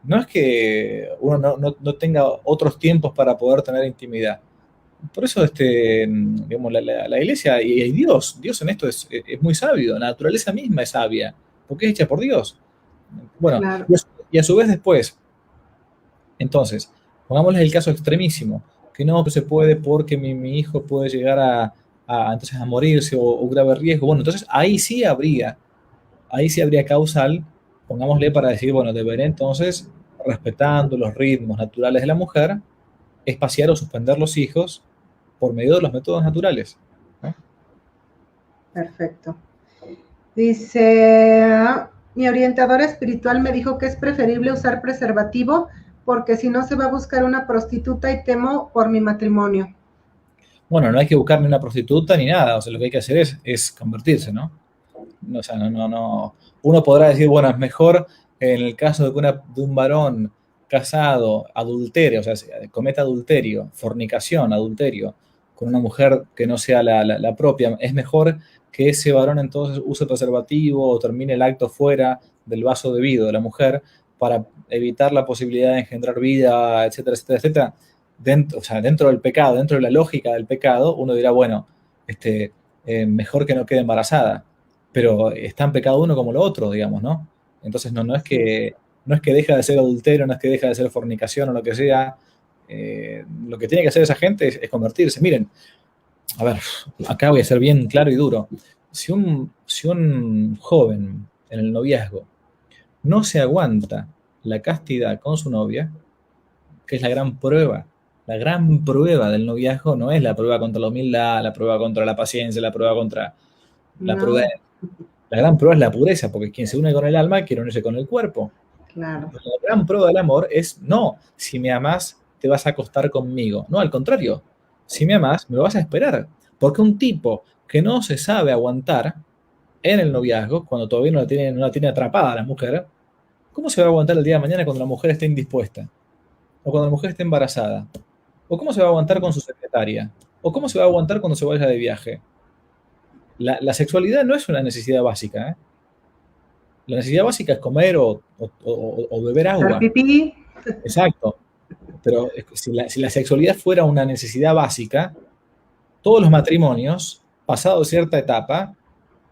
no es que uno no tenga otros tiempos para poder tener intimidad. Por eso, digamos, la iglesia y Dios en esto es muy sabio, la naturaleza misma es sabia, porque es hecha por Dios. Bueno, Claro. y a su vez después, entonces, pongámosles el caso extremísimo. que no se puede porque mi hijo puede llegar entonces a morirse o grave riesgo. Bueno, entonces ahí sí habría causal, pongámosle para decir, bueno, debería entonces, respetando los ritmos naturales de la mujer, espaciar o suspender los hijos por medio de los métodos naturales, ¿no? Perfecto. Dice, mi orientador espiritual me dijo que es preferible usar preservativo porque si no se va a buscar una prostituta y temo por mi matrimonio. Bueno, no hay que buscar ni una prostituta ni nada, o sea, lo que hay que hacer es convertirse, ¿no? O sea, no. Uno podrá decir, bueno, es mejor en el caso de un varón casado, adulterio, o sea, cometa adulterio, fornicación, adulterio, con una mujer que no sea la propia, es mejor que ese varón entonces use preservativo o termine el acto fuera del vaso debido de la mujer para evitar la posibilidad de engendrar vida, etcétera, etcétera, etcétera. O sea, dentro del pecado, dentro de la lógica del pecado, uno dirá, bueno, mejor que no quede embarazada, pero es tan pecado uno como lo otro, digamos, ¿no? Entonces no es que deja de ser adulterio, no es que deja de ser fornicación o lo que sea. Lo que tiene que hacer esa gente es convertirse. Miren, a ver, acá voy a ser bien claro y duro. Si un joven en el noviazgo no se aguanta la castidad con su novia, que es la gran prueba del noviazgo no es la prueba contra la humildad, la prueba contra la paciencia, la prueba contra la No, prudencia. La gran prueba es la pureza, porque quien se une con el alma quiere unirse con el cuerpo. claro. La gran prueba del amor es, no, si me amás, te vas a acostar conmigo. No, al contrario, si me amás, me lo vas a esperar. Porque un tipo que no se sabe aguantar en el noviazgo, cuando todavía no la tiene atrapada a la mujer, ¿cómo se va a aguantar el día de mañana cuando la mujer esté indispuesta? O cuando la mujer esté embarazada. ¿O cómo se va a aguantar con su secretaria? ¿O cómo se va a aguantar cuando se vaya de viaje? La sexualidad no es una necesidad básica, ¿eh? La necesidad básica es comer o beber Hacer agua. pipí. Exacto. Pero si la sexualidad fuera una necesidad básica, todos los matrimonios, pasado cierta etapa,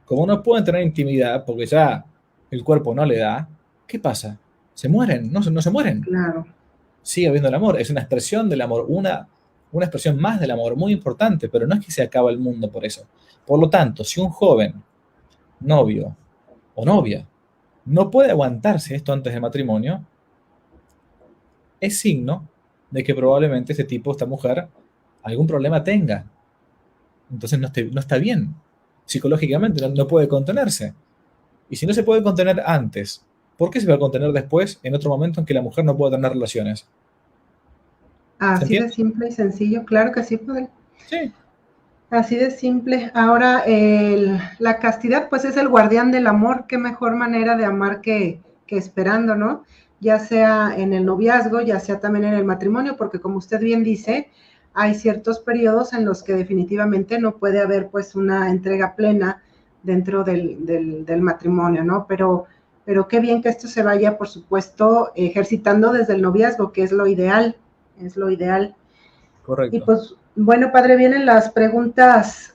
como no pueden tener intimidad porque ya el cuerpo no le da, ¿qué pasa? Se mueren, no se mueren. Claro. Sigue habiendo el amor, es una expresión del amor, una expresión más del amor, muy importante, pero no es que se acaba el mundo por eso. Por lo tanto, si un joven, novio o novia, no puede aguantarse esto antes del matrimonio, es signo de que probablemente este tipo, esta mujer, algún problema tenga. Entonces no está bien. Psicológicamente no puede contenerse. Y si no se puede contener antes, ¿por qué se va a contener después en otro momento en que la mujer no pueda tener relaciones? ¿Se Así de entiende? simple y sencillo, claro que sí, padre. Sí, Así de simple. Ahora, la castidad, pues es el guardián del amor. Qué mejor manera de amar que esperando, ¿no? Ya sea en el noviazgo, ya sea también en el matrimonio, porque como usted bien dice, hay ciertos periodos en los que definitivamente no puede haber pues una entrega plena dentro del matrimonio, ¿no? Pero qué bien que esto se vaya, por supuesto, ejercitando desde el noviazgo, que es lo ideal, es lo ideal. Y correcto. pues, bueno, padre, vienen las preguntas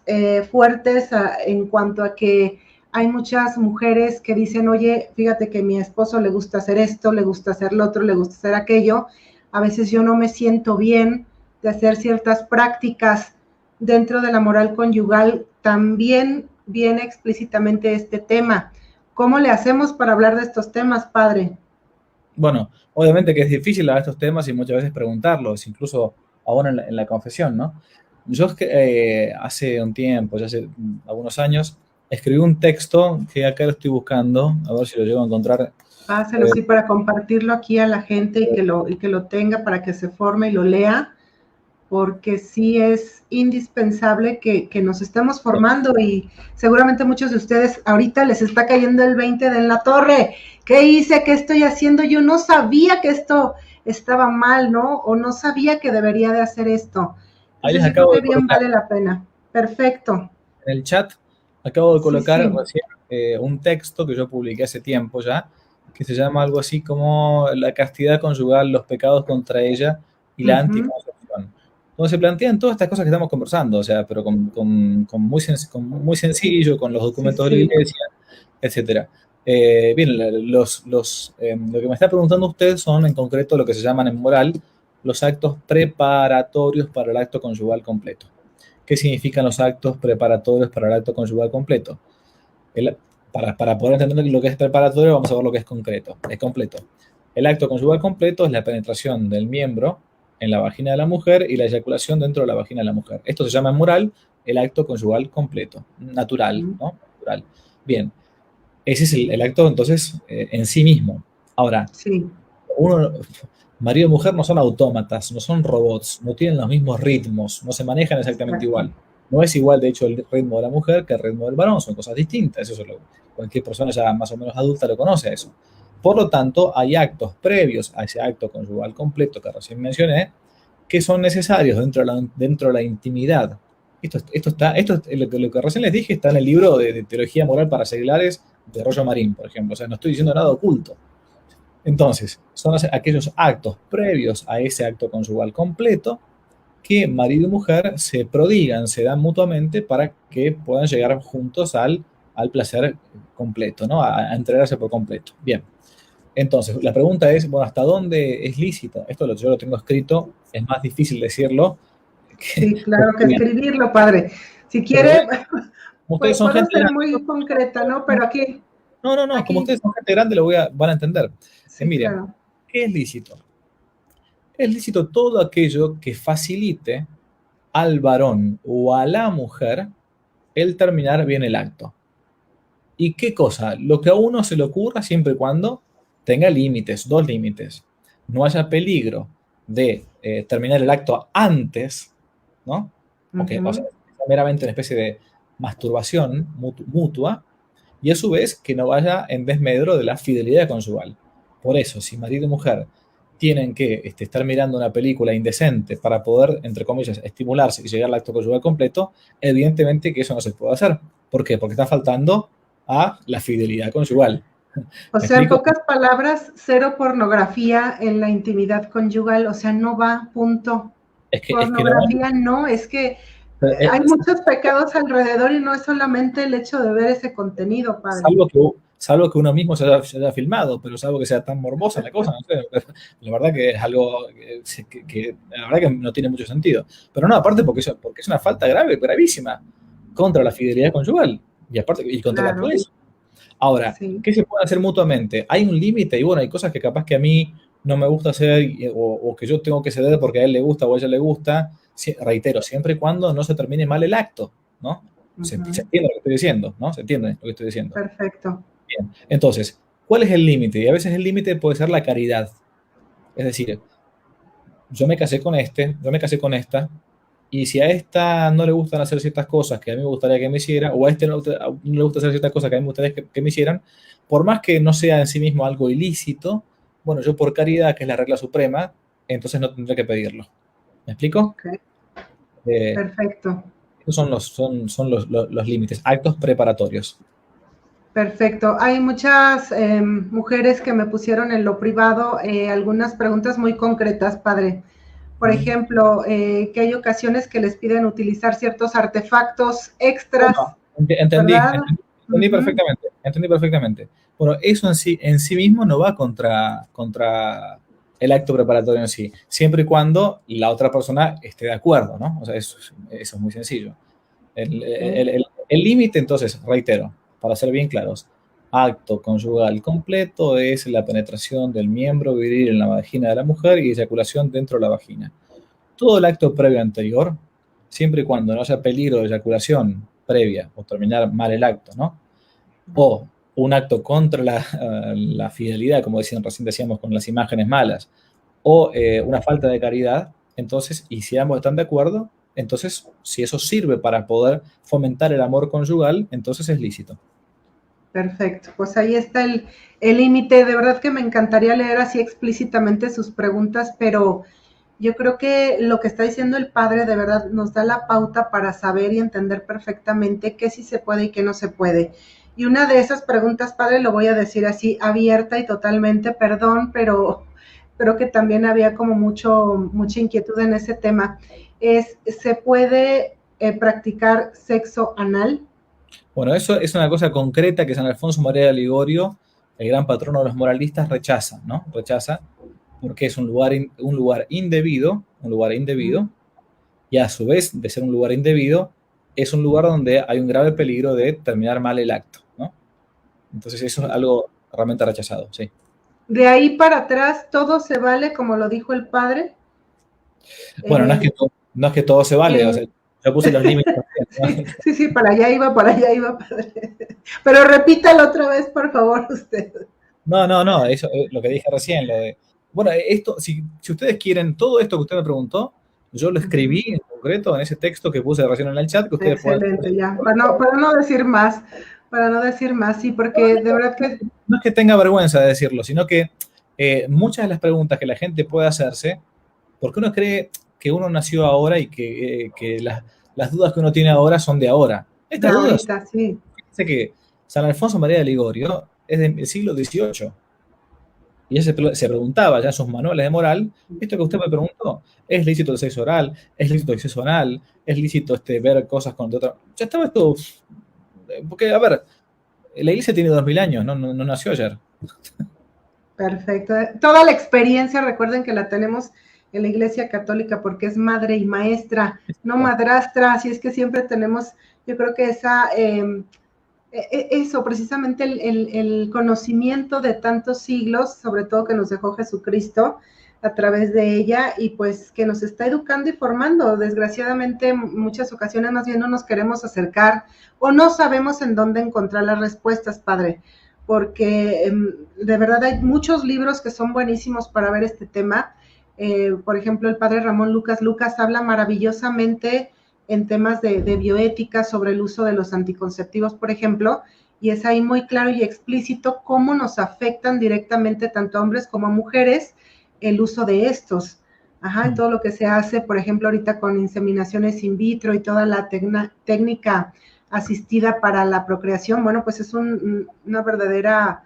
fuertes en cuanto a que hay muchas mujeres que dicen, oye, fíjate que a mi esposo le gusta hacer esto, le gusta hacer lo otro, le gusta hacer aquello. A veces yo no me siento bien de hacer ciertas prácticas dentro de la moral conyugal. También viene explícitamente este tema. ¿Cómo le hacemos para hablar de estos temas, padre? Bueno, obviamente que es difícil hablar de estos temas y muchas veces preguntarlos, incluso ahora en la confesión, ¿no? Yo es que hace un tiempo, ya hace algunos años, escribí un texto que acá lo estoy buscando, a ver si lo llego a encontrar. Páselo, sí, para compartirlo aquí a la gente y que lo tenga para que se forme y lo lea, porque sí es indispensable que nos estemos formando y seguramente muchos de ustedes ahorita les está cayendo el 20 de en la torre. ¿Qué hice? ¿Qué estoy haciendo? Yo no sabía que esto estaba mal, ¿no? O no sabía que debería de hacer esto. Ahí les Entonces yo creo acabo que de bien colocar vale la pena. Perfecto. en el chat, acabo de Sí, colocar sí. recién un texto que yo publiqué hace tiempo ya, que se llama algo así como la castidad conyugal, los pecados contra ella y la Uh-huh. anticoncepción. Donde se plantean todas estas cosas que estamos conversando, o sea, pero con muy sencillo, con los Sí, documentos de la sí. iglesia, etcétera. Bien, lo que me está preguntando usted son en concreto lo que se llaman en moral los actos preparatorios para el acto conyugal completo. ¿Qué significan los actos preparatorios para el acto conyugal completo? Para poder entender lo que es preparatorio, vamos a ver lo que es concreto, es completo. El acto conyugal completo es la penetración del miembro en la vagina de la mujer y la eyaculación dentro de la vagina de la mujer. Esto se llama en mural el acto conyugal completo, natural, ¿no? Natural. Bien, ese es el acto, entonces, en sí mismo. Ahora, Sí. Marido y mujer no son autómatas, no son robots, no tienen los mismos ritmos, no se manejan exactamente Exacto. igual. No es igual, de hecho, el ritmo de la mujer que el ritmo del varón, son cosas distintas. Eso cualquier persona ya más o menos adulta lo conoce eso. Por lo tanto, hay actos previos a ese acto conyugal completo que recién mencioné, que son necesarios dentro de la intimidad. Lo que recién les dije está en el libro de Teología Moral para Seglares de Rollo Marín, por ejemplo. O sea, no estoy diciendo nada oculto. Entonces, son aquellos actos previos a ese acto conyugal completo que marido y mujer se prodigan, se dan mutuamente para que puedan llegar juntos al placer completo, ¿no? A entregarse por completo. Bien. Entonces, la pregunta es, bueno, ¿hasta dónde es lícito? Esto yo lo tengo escrito, es más difícil decirlo. Sí, claro que escribirlo, padre. Si quiere, ustedes son puedo gente ser grande. muy concreta, ¿no? Pero aquí. No, como ustedes son gente grande, van a entender. Sí, Miren, claro. ¿qué es lícito? Es lícito todo aquello que facilite al varón o a la mujer el terminar bien el acto. ¿Y qué cosa? Lo que a uno se le ocurra siempre y cuando tenga límites, 2 límites. No haya peligro de terminar el acto antes, ¿no? Porque, o sea, meramente una especie de masturbación mutua, y a su vez que no vaya en desmedro de la fidelidad conyugal. Por eso, si marido y mujer tienen que estar mirando una película indecente para poder, entre comillas, estimularse y llegar al acto conyugal completo, evidentemente que eso no se puede hacer. ¿Por qué? Porque está faltando a la fidelidad conyugal. O ¿Me sea, en explico? pocas palabras, cero pornografía en la intimidad conyugal, o sea, no va, punto. Es que no. Pornografía no, es que hay muchos pecados alrededor y no es solamente el hecho de ver ese contenido, padre. Salvo que uno mismo se haya filmado, pero salvo que sea tan morbosa la cosa, no sé, la verdad que es algo que la verdad que no tiene mucho sentido. Pero no, aparte porque es una falta grave, gravísima, contra la fidelidad conyugal y aparte y contra la pureza. Ahora, Sí. ¿qué se puede hacer mutuamente? Hay un límite y bueno, hay cosas que capaz que a mí no me gusta hacer o que yo tengo que ceder porque a él le gusta o a ella le gusta, reitero, siempre y cuando no se termine mal el acto, ¿no? Se entiende lo que estoy diciendo, ¿no? Se entiende lo que estoy diciendo. Perfecto. Bien, entonces, ¿cuál es el límite? Y a veces el límite puede ser la caridad. Es decir, yo me casé con yo me casé con esta, y si a esta no le gustan hacer ciertas cosas que a mí me gustaría que me hiciera, o a este no le gusta hacer ciertas cosas que a mí me gustaría que me hicieran, por más que no sea en sí mismo algo ilícito, bueno, yo por caridad, que es la regla suprema, entonces no tendré que pedirlo. ¿Me explico? Okay. Perfecto. Esos son los límites, actos preparatorios. Perfecto. Hay muchas mujeres que me pusieron en lo privado algunas preguntas muy concretas, padre. Por ejemplo, que hay ocasiones que les piden utilizar ciertos artefactos extras. Entendí perfectamente. Entendí perfectamente. Bueno, eso en sí mismo no va contra el acto preparatorio en sí, siempre y cuando la otra persona esté de acuerdo, ¿no? O sea, eso es muy sencillo. El límite, entonces, reitero, para ser bien claros, acto conyugal completo es la penetración del miembro viril en la vagina de la mujer y eyaculación dentro de la vagina. Todo el acto previo anterior, siempre y cuando no haya peligro de eyaculación previa o terminar mal el acto, ¿no? O un acto contra la fidelidad, como recién decíamos con las imágenes malas, o una falta de caridad, entonces, y si ambos están de acuerdo, entonces, si eso sirve para poder fomentar el amor conyugal, entonces es lícito. Perfecto, pues ahí está el límite. De verdad que me encantaría leer así explícitamente sus preguntas, pero yo creo que lo que está diciendo el padre de verdad nos da la pauta para saber y entender perfectamente qué sí se puede y qué no se puede. Y una de esas preguntas, padre, lo voy a decir así, abierta y totalmente, perdón, pero creo que también había como mucha inquietud en ese tema. ¿Se puede practicar sexo anal? Bueno, eso es una cosa concreta que San Alfonso María de Ligorio, el gran patrono de los moralistas, rechaza, ¿no? Rechaza porque es un lugar indebido, y a su vez de ser un lugar indebido, es un lugar donde hay un grave peligro de terminar mal el acto, ¿no? Entonces eso es algo realmente rechazado, sí. De ahí para atrás todo se vale, como lo dijo el padre. Bueno, no es que todo se vale, o sea, yo puse los límites. Sí, sí, sí, para allá iba, padre. Pero repítalo otra vez, por favor, usted. No, eso es lo que dije recién, lo de, bueno, esto, si ustedes quieren todo esto que usted me preguntó, yo lo escribí en concreto en ese texto que puse recién en el chat, que ustedes pueden... Excelente, ya, para no decir más, sí, porque de verdad que... No es que tenga vergüenza de decirlo, sino que muchas de las preguntas que la gente puede hacerse, porque uno cree que uno nació ahora y que las dudas que uno tiene ahora son de ahora. Estas de dudas, ahorita, sí. fíjense que San Alfonso María de Ligorio es del siglo XVIII. Y ella se preguntaba ya en sus manuales de moral, esto que usted me preguntó, ¿es lícito el sexo oral? ¿Es lícito el sexo anal? ¿Es lícito ver cosas con otra? Ya estaba esto, porque, a ver, la iglesia tiene 2000 años, no nació ayer. Perfecto. Toda la experiencia, recuerden que la tenemos en la Iglesia Católica porque es madre y maestra, no madrastra, así es que siempre tenemos, yo creo que eso, precisamente el conocimiento de tantos siglos, sobre todo que nos dejó Jesucristo a través de ella y pues que nos está educando y formando. Desgraciadamente, en muchas ocasiones más bien no nos queremos acercar o no sabemos en dónde encontrar las respuestas, padre, porque de verdad hay muchos libros que son buenísimos para ver este tema. Por ejemplo, el padre Ramón Lucas habla maravillosamente en temas de bioética sobre el uso de los anticonceptivos, por ejemplo, y es ahí muy claro y explícito cómo nos afectan directamente tanto a hombres como a mujeres el uso de estos. Ajá, todo lo que se hace, por ejemplo, ahorita con inseminaciones in vitro y toda la técnica asistida para la procreación, bueno, pues es una verdadera,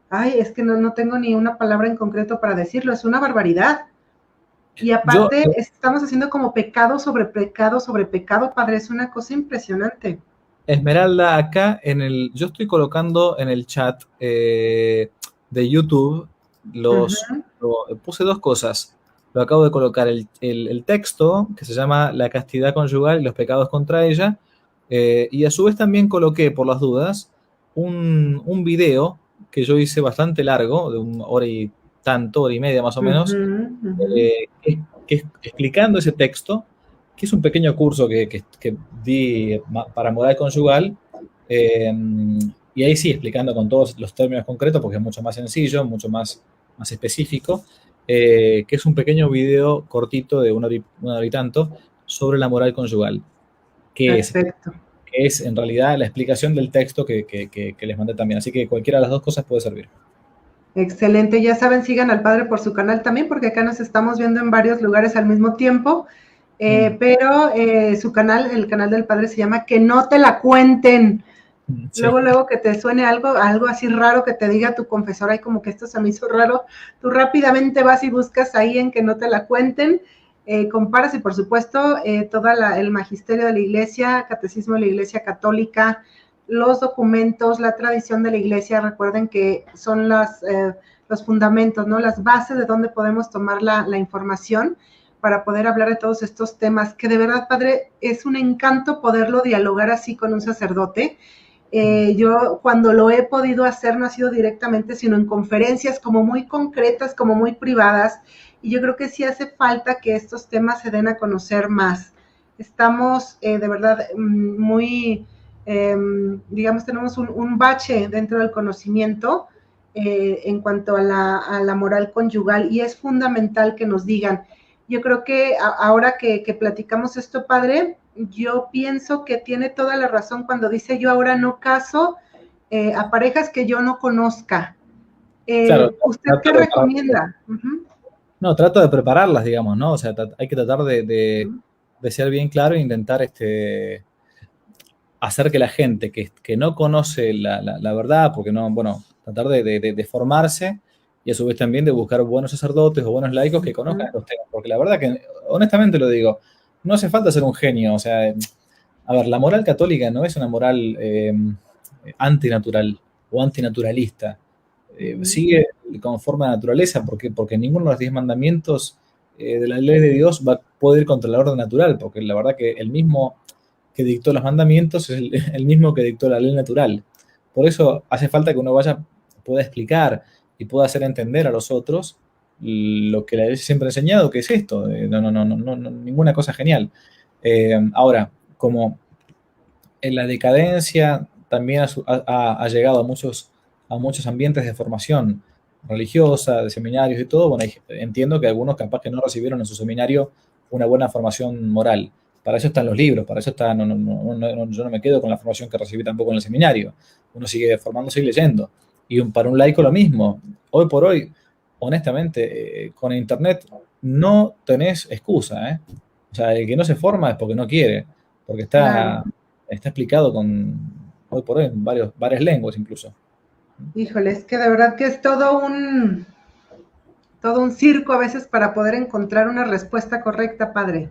ay, es que no tengo ni una palabra en concreto para decirlo, es una barbaridad. Y aparte, estamos haciendo como pecado sobre pecado sobre pecado, padre, es una cosa impresionante. Esmeralda, acá yo estoy colocando en el chat de YouTube, puse dos cosas. Lo acabo de colocar el texto, que se llama La castidad conyugal y los pecados contra ella, y a su vez también coloqué, por las dudas, un video que yo hice bastante largo, de una hora y tanto, hora y media más o menos, explicando ese texto, que es un pequeño curso que di para moral conyugal, y ahí sí, explicando con todos los términos concretos, porque es mucho más sencillo, mucho más específico, que es un pequeño video cortito de una hora y tanto sobre la moral conyugal, que es en realidad la explicación del texto que les mandé también. Así que cualquiera de las dos cosas puede servir. Excelente, ya saben, sigan al padre por su canal también, porque acá nos estamos viendo en varios lugares al mismo tiempo, pero su canal, el canal del padre se llama Que no te la cuenten. Sí. Luego que te suene algo así raro que te diga tu confesor, ay, como que esto se me hizo raro, tú rápidamente vas y buscas ahí en Que no te la cuenten, comparas y por supuesto todo el magisterio de la iglesia, catecismo de la iglesia católica, los documentos, la tradición de la iglesia, recuerden que son los fundamentos, ¿no? Las bases de donde podemos tomar la información para poder hablar de todos estos temas, que de verdad, padre, es un encanto poderlo dialogar así con un sacerdote. Yo cuando lo he podido hacer no ha sido directamente, sino en conferencias como muy concretas, como muy privadas, y yo creo que sí hace falta que estos temas se den a conocer más. Estamos de verdad muy, digamos, tenemos un bache dentro del conocimiento en cuanto a la moral conyugal, y es fundamental que nos digan. Yo creo que ahora que platicamos esto, padre, yo pienso que tiene toda la razón cuando dice yo ahora no caso a parejas que yo no conozca. Claro, ¿Usted qué recomienda? No, trato de prepararlas, digamos, ¿no? O sea, hay que tratar de ser bien claro e intentar hacer que la gente que no conoce la verdad, porque no, bueno, tratar de formarse y a su vez también de buscar buenos sacerdotes o buenos laicos que conozcan estos temas, porque la verdad que, honestamente lo digo, no hace falta ser un genio, o sea, a ver, la moral católica no es una moral antinatural o antinaturalista. sigue conforme a la naturaleza, porque ninguno de los 10 mandamientos de la ley de Dios va a poder ir contra el orden natural, porque la verdad que el mismo que dictó los mandamientos es el mismo que dictó la ley natural. Por eso hace falta que uno pueda explicar y pueda hacer entender a los otros lo que la Iglesia siempre ha enseñado, que es esto, ninguna cosa genial. Ahora, como en la decadencia también ha llegado a muchos ambientes de formación religiosa, de seminarios y todo, bueno, entiendo que algunos capaz que no recibieron en su seminario una buena formación moral. Para eso están los libros, para eso está, yo no me quedo con la formación que recibí tampoco en el seminario. Uno sigue formándose y leyendo. Y para un laico lo mismo. Hoy por hoy, honestamente, con internet no tenés excusa, ¿eh? O sea, el que no se forma es porque no quiere, porque está explicado hoy por hoy en varias lenguas incluso. Híjole, es que de verdad que es todo un circo a veces para poder encontrar una respuesta correcta, padre.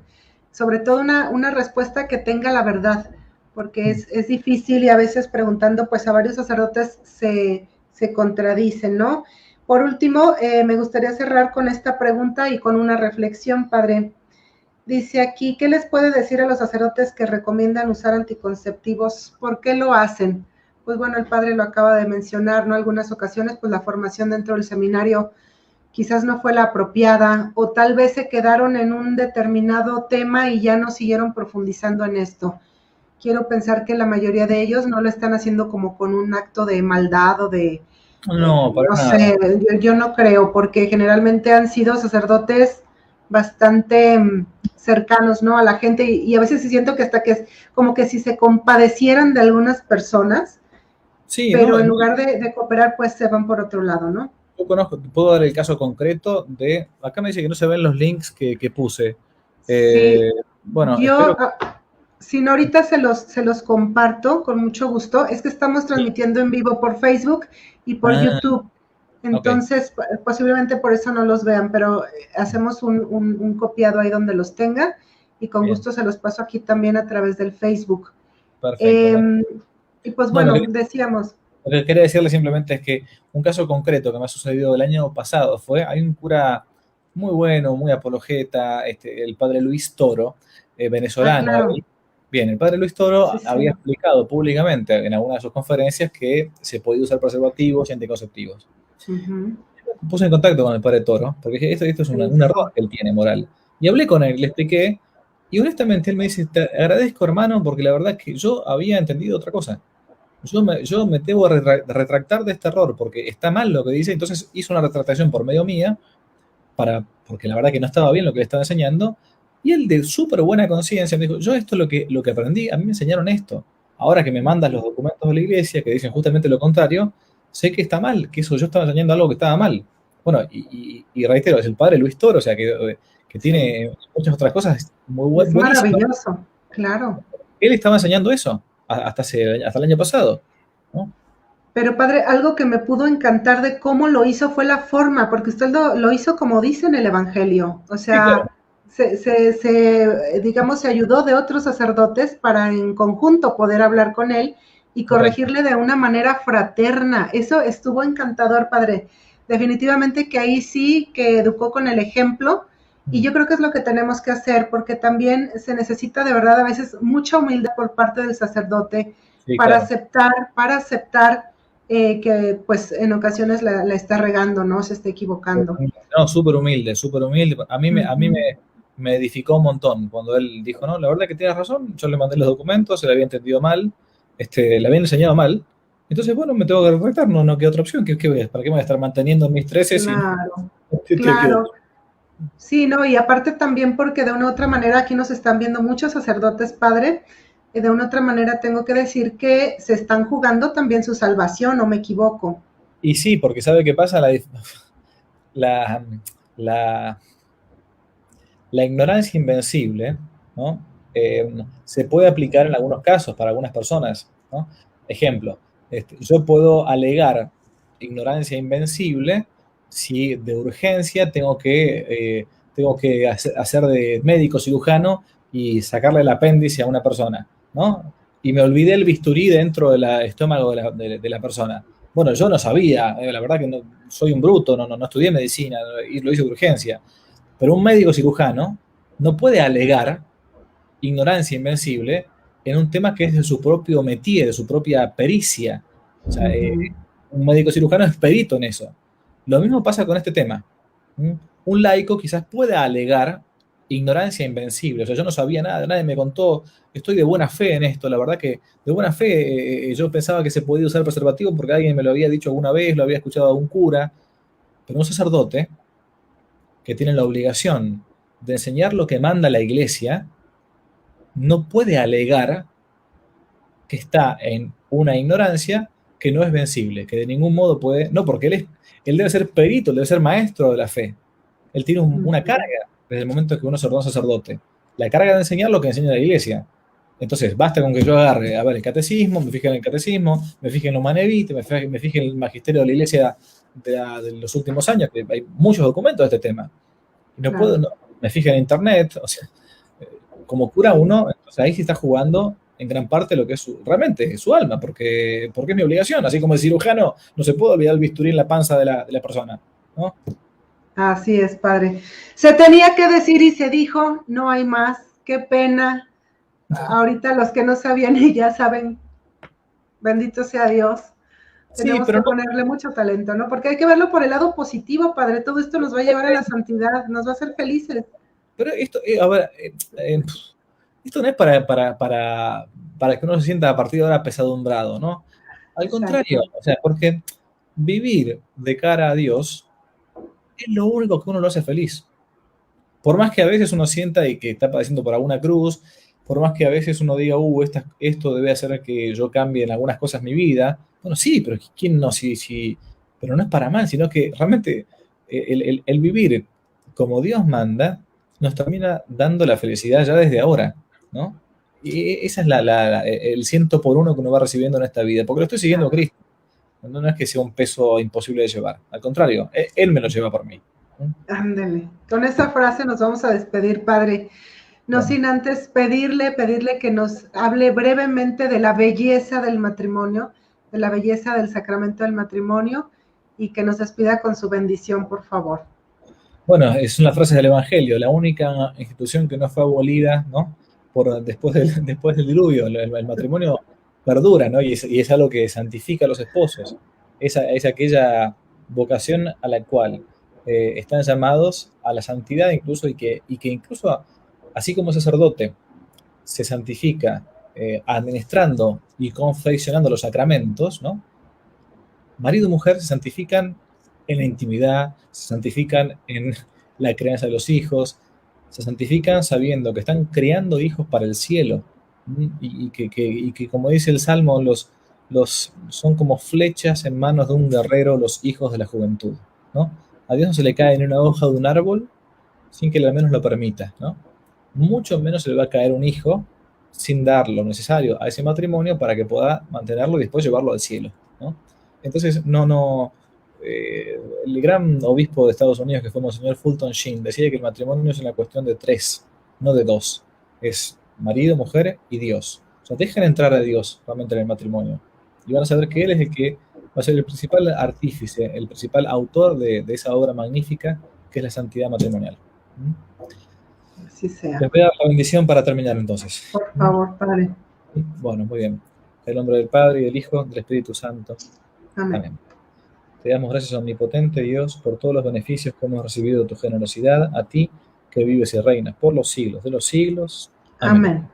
Sobre todo una respuesta que tenga la verdad, porque es difícil y a veces preguntando pues a varios sacerdotes se contradicen, ¿no? Por último, me gustaría cerrar con esta pregunta y con una reflexión, padre. Dice aquí, ¿qué les puede decir a los sacerdotes que recomiendan usar anticonceptivos? ¿Por qué lo hacen? Pues bueno, el padre lo acaba de mencionar, ¿no? Algunas ocasiones, pues la formación dentro del seminario quizás no fue la apropiada, o tal vez se quedaron en un determinado tema y ya no siguieron profundizando en esto. Quiero pensar que la mayoría de ellos no lo están haciendo como con un acto de maldad o de, no sé, yo no creo, porque generalmente han sido sacerdotes bastante cercanos, ¿no? A la gente, y a veces siento que hasta que es como que si se compadecieran de algunas personas, sí, pero en lugar de cooperar, pues se van por otro lado, ¿no? Yo puedo dar el caso concreto acá me dice que no se ven los links que puse. Sí, bueno, yo, si no, ahorita se los comparto con mucho gusto. Es que estamos transmitiendo en vivo por Facebook y por YouTube. Entonces, posiblemente por eso no los vean, pero hacemos un copiado ahí donde los tenga y con gusto se los paso aquí también a través del Facebook. Perfecto. Y pues bueno, decíamos. Lo que quería decirle simplemente es que un caso concreto que me ha sucedido el año pasado hay un cura muy bueno, muy apologeta, el padre Luis Toro, venezolano. Claro. Bien, el padre Luis Toro había explicado públicamente en alguna de sus conferencias que se podía usar preservativos y anticonceptivos. Me puse en contacto con el padre Toro, porque esto es un error que él tiene moral. Y hablé con él, le expliqué, y honestamente él me dice, te agradezco, hermano, porque la verdad es que yo había entendido otra cosa. Yo me debo retractar de este error, porque está mal lo que dice, entonces hizo una retractación por medio mía, porque la verdad que no estaba bien lo que le estaba enseñando, y él de súper buena conciencia me dijo, yo esto es lo que aprendí, a mí me enseñaron esto. Ahora que me mandas los documentos de la iglesia que dicen justamente lo contrario, sé que está mal, que eso yo estaba enseñando algo que estaba mal. Bueno, y reitero, es el padre Luis Toro, o sea, que tiene muchas otras cosas muy buenas. Es maravilloso, claro. Él estaba enseñando eso hasta el año pasado, ¿no? Pero padre, algo que me pudo encantar de cómo lo hizo fue la forma, porque usted lo hizo como dice en el Evangelio, o sea, digamos, se ayudó de otros sacerdotes para en conjunto poder hablar con él y corregirle de una manera fraterna. Eso estuvo encantador, padre. Definitivamente que ahí sí que educó con el ejemplo, y yo creo que es lo que tenemos que hacer, porque también se necesita de verdad a veces mucha humildad por parte del sacerdote para aceptar que pues en ocasiones la está regando, ¿no? Se está equivocando. No, súper humilde, súper humilde. A mí me edificó un montón cuando él dijo, no, la verdad que tienes razón, yo le mandé los documentos, se le había entendido mal, le habían enseñado mal, entonces, bueno, me tengo que retractar, no queda otra opción, ¿para qué me voy a estar manteniendo mis 13? Claro, claro. Sí, no, y aparte también porque de una u otra manera aquí nos están viendo muchos sacerdotes, padre, de una otra manera tengo que decir que se están jugando también su salvación, ¿no me equivoco? Y sí, porque ¿sabe qué pasa? La ignorancia invencible, ¿no? Se puede aplicar en algunos casos para algunas personas, ¿no? Ejemplo, yo puedo alegar ignorancia invencible si de urgencia tengo que hacer de médico cirujano y sacarle el apéndice a una persona, ¿no? Y me olvidé el bisturí dentro del estómago de la persona. Bueno, yo no sabía, la verdad que no, soy un bruto, no estudié medicina y lo hice de urgencia, pero un médico cirujano no puede alegar ignorancia invencible en un tema que es de su propio métier, de su propia pericia. O sea, Ujú. un médico cirujano es perito en eso. Lo mismo pasa con este tema. ¿Mm? Un laico quizás pueda alegar ignorancia invencible. O sea, yo no sabía nada, nadie me contó, estoy de buena fe en esto. La verdad que de buena fe yo pensaba que se podía usar preservativo porque alguien me lo había dicho alguna vez, lo había escuchado a un cura, pero un sacerdote que tiene la obligación de enseñar lo que manda la iglesia, no puede alegar que está en una ignorancia que no es vencible, que de ningún modo puede, no, porque él debe ser perito, él debe ser maestro de la fe. Él tiene una Ujú. carga desde el momento que uno se ordena sacerdote. La carga de enseñar lo que enseña la iglesia. Entonces, basta con que yo agarre, a ver, el catecismo, me fije en el catecismo, me fije en los manevites, me fije en el magisterio de la iglesia de los últimos años, que hay muchos documentos de este tema. Y no puedo, Claro. me fije en internet, o sea, como cura Sí. uno, entonces ahí sí está jugando en gran parte lo que es realmente su alma, porque es mi obligación, así como el cirujano no se puede olvidar el bisturí en la panza de la persona, ¿no? Así es, padre. Se tenía que decir y se dijo, no hay más. Qué pena. Ahorita los que no sabían y ya saben, bendito sea Dios. Sí, Tenemos pero que no, ponerle mucho talento, ¿no? Porque hay que verlo por el lado positivo, padre. Todo esto nos va a llevar a la santidad, nos va a hacer felices. pero esto, a ver, esto no es para que uno se sienta a partir de ahora apesadumbrado, ¿no? Al contrario, Exacto. o sea, porque vivir de cara a Dios es lo único que uno lo hace feliz. Por más que a veces uno sienta y que está padeciendo por alguna cruz, por más que a veces uno diga, esto debe hacer que yo cambie en algunas cosas mi vida. Bueno, sí, pero ¿quién no? Pero no es para mal, sino que realmente el vivir como Dios manda nos termina dando la felicidad ya desde ahora, ¿no? Y esa es el ciento por uno que uno va recibiendo en esta vida, porque lo estoy siguiendo a Claro. Cristo. No es que sea un peso imposible de llevar, al contrario, Él me lo lleva por mí. Ándele. Con esa frase nos vamos a despedir, padre. No Bueno. sin antes pedirle que nos hable brevemente de la belleza del matrimonio, de la belleza del sacramento del matrimonio y que nos despida con su bendición, por favor. Bueno, son las frases del Evangelio, la única institución que no fue abolida, ¿no? Después del diluvio, el matrimonio perdura, ¿no? Y es algo que santifica a los esposos. Es aquella vocación a la cual están llamados a la santidad incluso y que incluso, así como sacerdote se santifica administrando y confeccionando los sacramentos, ¿no? Marido y mujer se santifican en la intimidad, se santifican en la crianza de los hijos, se santifican sabiendo que están criando hijos para el cielo. Y que, como dice el Salmo, son como flechas en manos de un guerrero los hijos de la juventud, ¿no? A Dios no se le cae en una hoja de un árbol sin que él al menos lo permita, ¿no? Mucho menos se le va a caer un hijo sin dar lo necesario a ese matrimonio para que pueda mantenerlo y después llevarlo al cielo, ¿no? Entonces, el gran obispo de Estados Unidos, que fue Monseñor Fulton Sheen, decía que el matrimonio es una cuestión de tres, no de dos. Es marido, mujer y Dios. O sea, dejen entrar a Dios realmente en el matrimonio. Y van a saber que Él es el que va a ser el principal artífice, el principal autor de esa obra magnífica que es la santidad matrimonial. Así sea. Les voy a dar la bendición para terminar entonces. Por favor, padre. Bueno, muy bien. En el nombre del Padre y del Hijo, del Espíritu Santo. Amén. Amén. Te damos gracias, omnipotente Dios, por todos los beneficios que hemos recibido de tu generosidad, a ti que vives y reinas por los siglos de los siglos. Amén. Amén.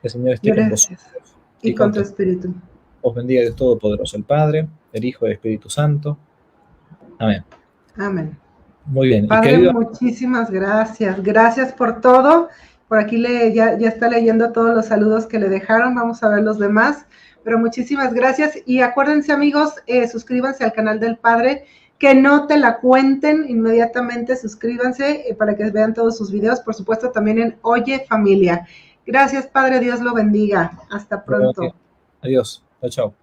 El Señor esté con Gracias. vosotros Y y con con tu tu espíritu. os bendiga Dios Todopoderoso, el Padre, el Hijo y el Espíritu Santo. Amén. Amén. Muy bien. Y Padre, querido, muchísimas gracias. Gracias por todo. Por aquí ya está leyendo todos los saludos que le dejaron. Vamos a ver los demás. Pero muchísimas gracias. Y acuérdense, amigos, suscríbanse al canal del Padre. Que no te la cuenten inmediatamente. Suscríbanse para que vean todos sus videos. Por supuesto, también en Oye Familia. Gracias, Padre. Dios lo bendiga. Hasta pronto. adiós. Chao, chao.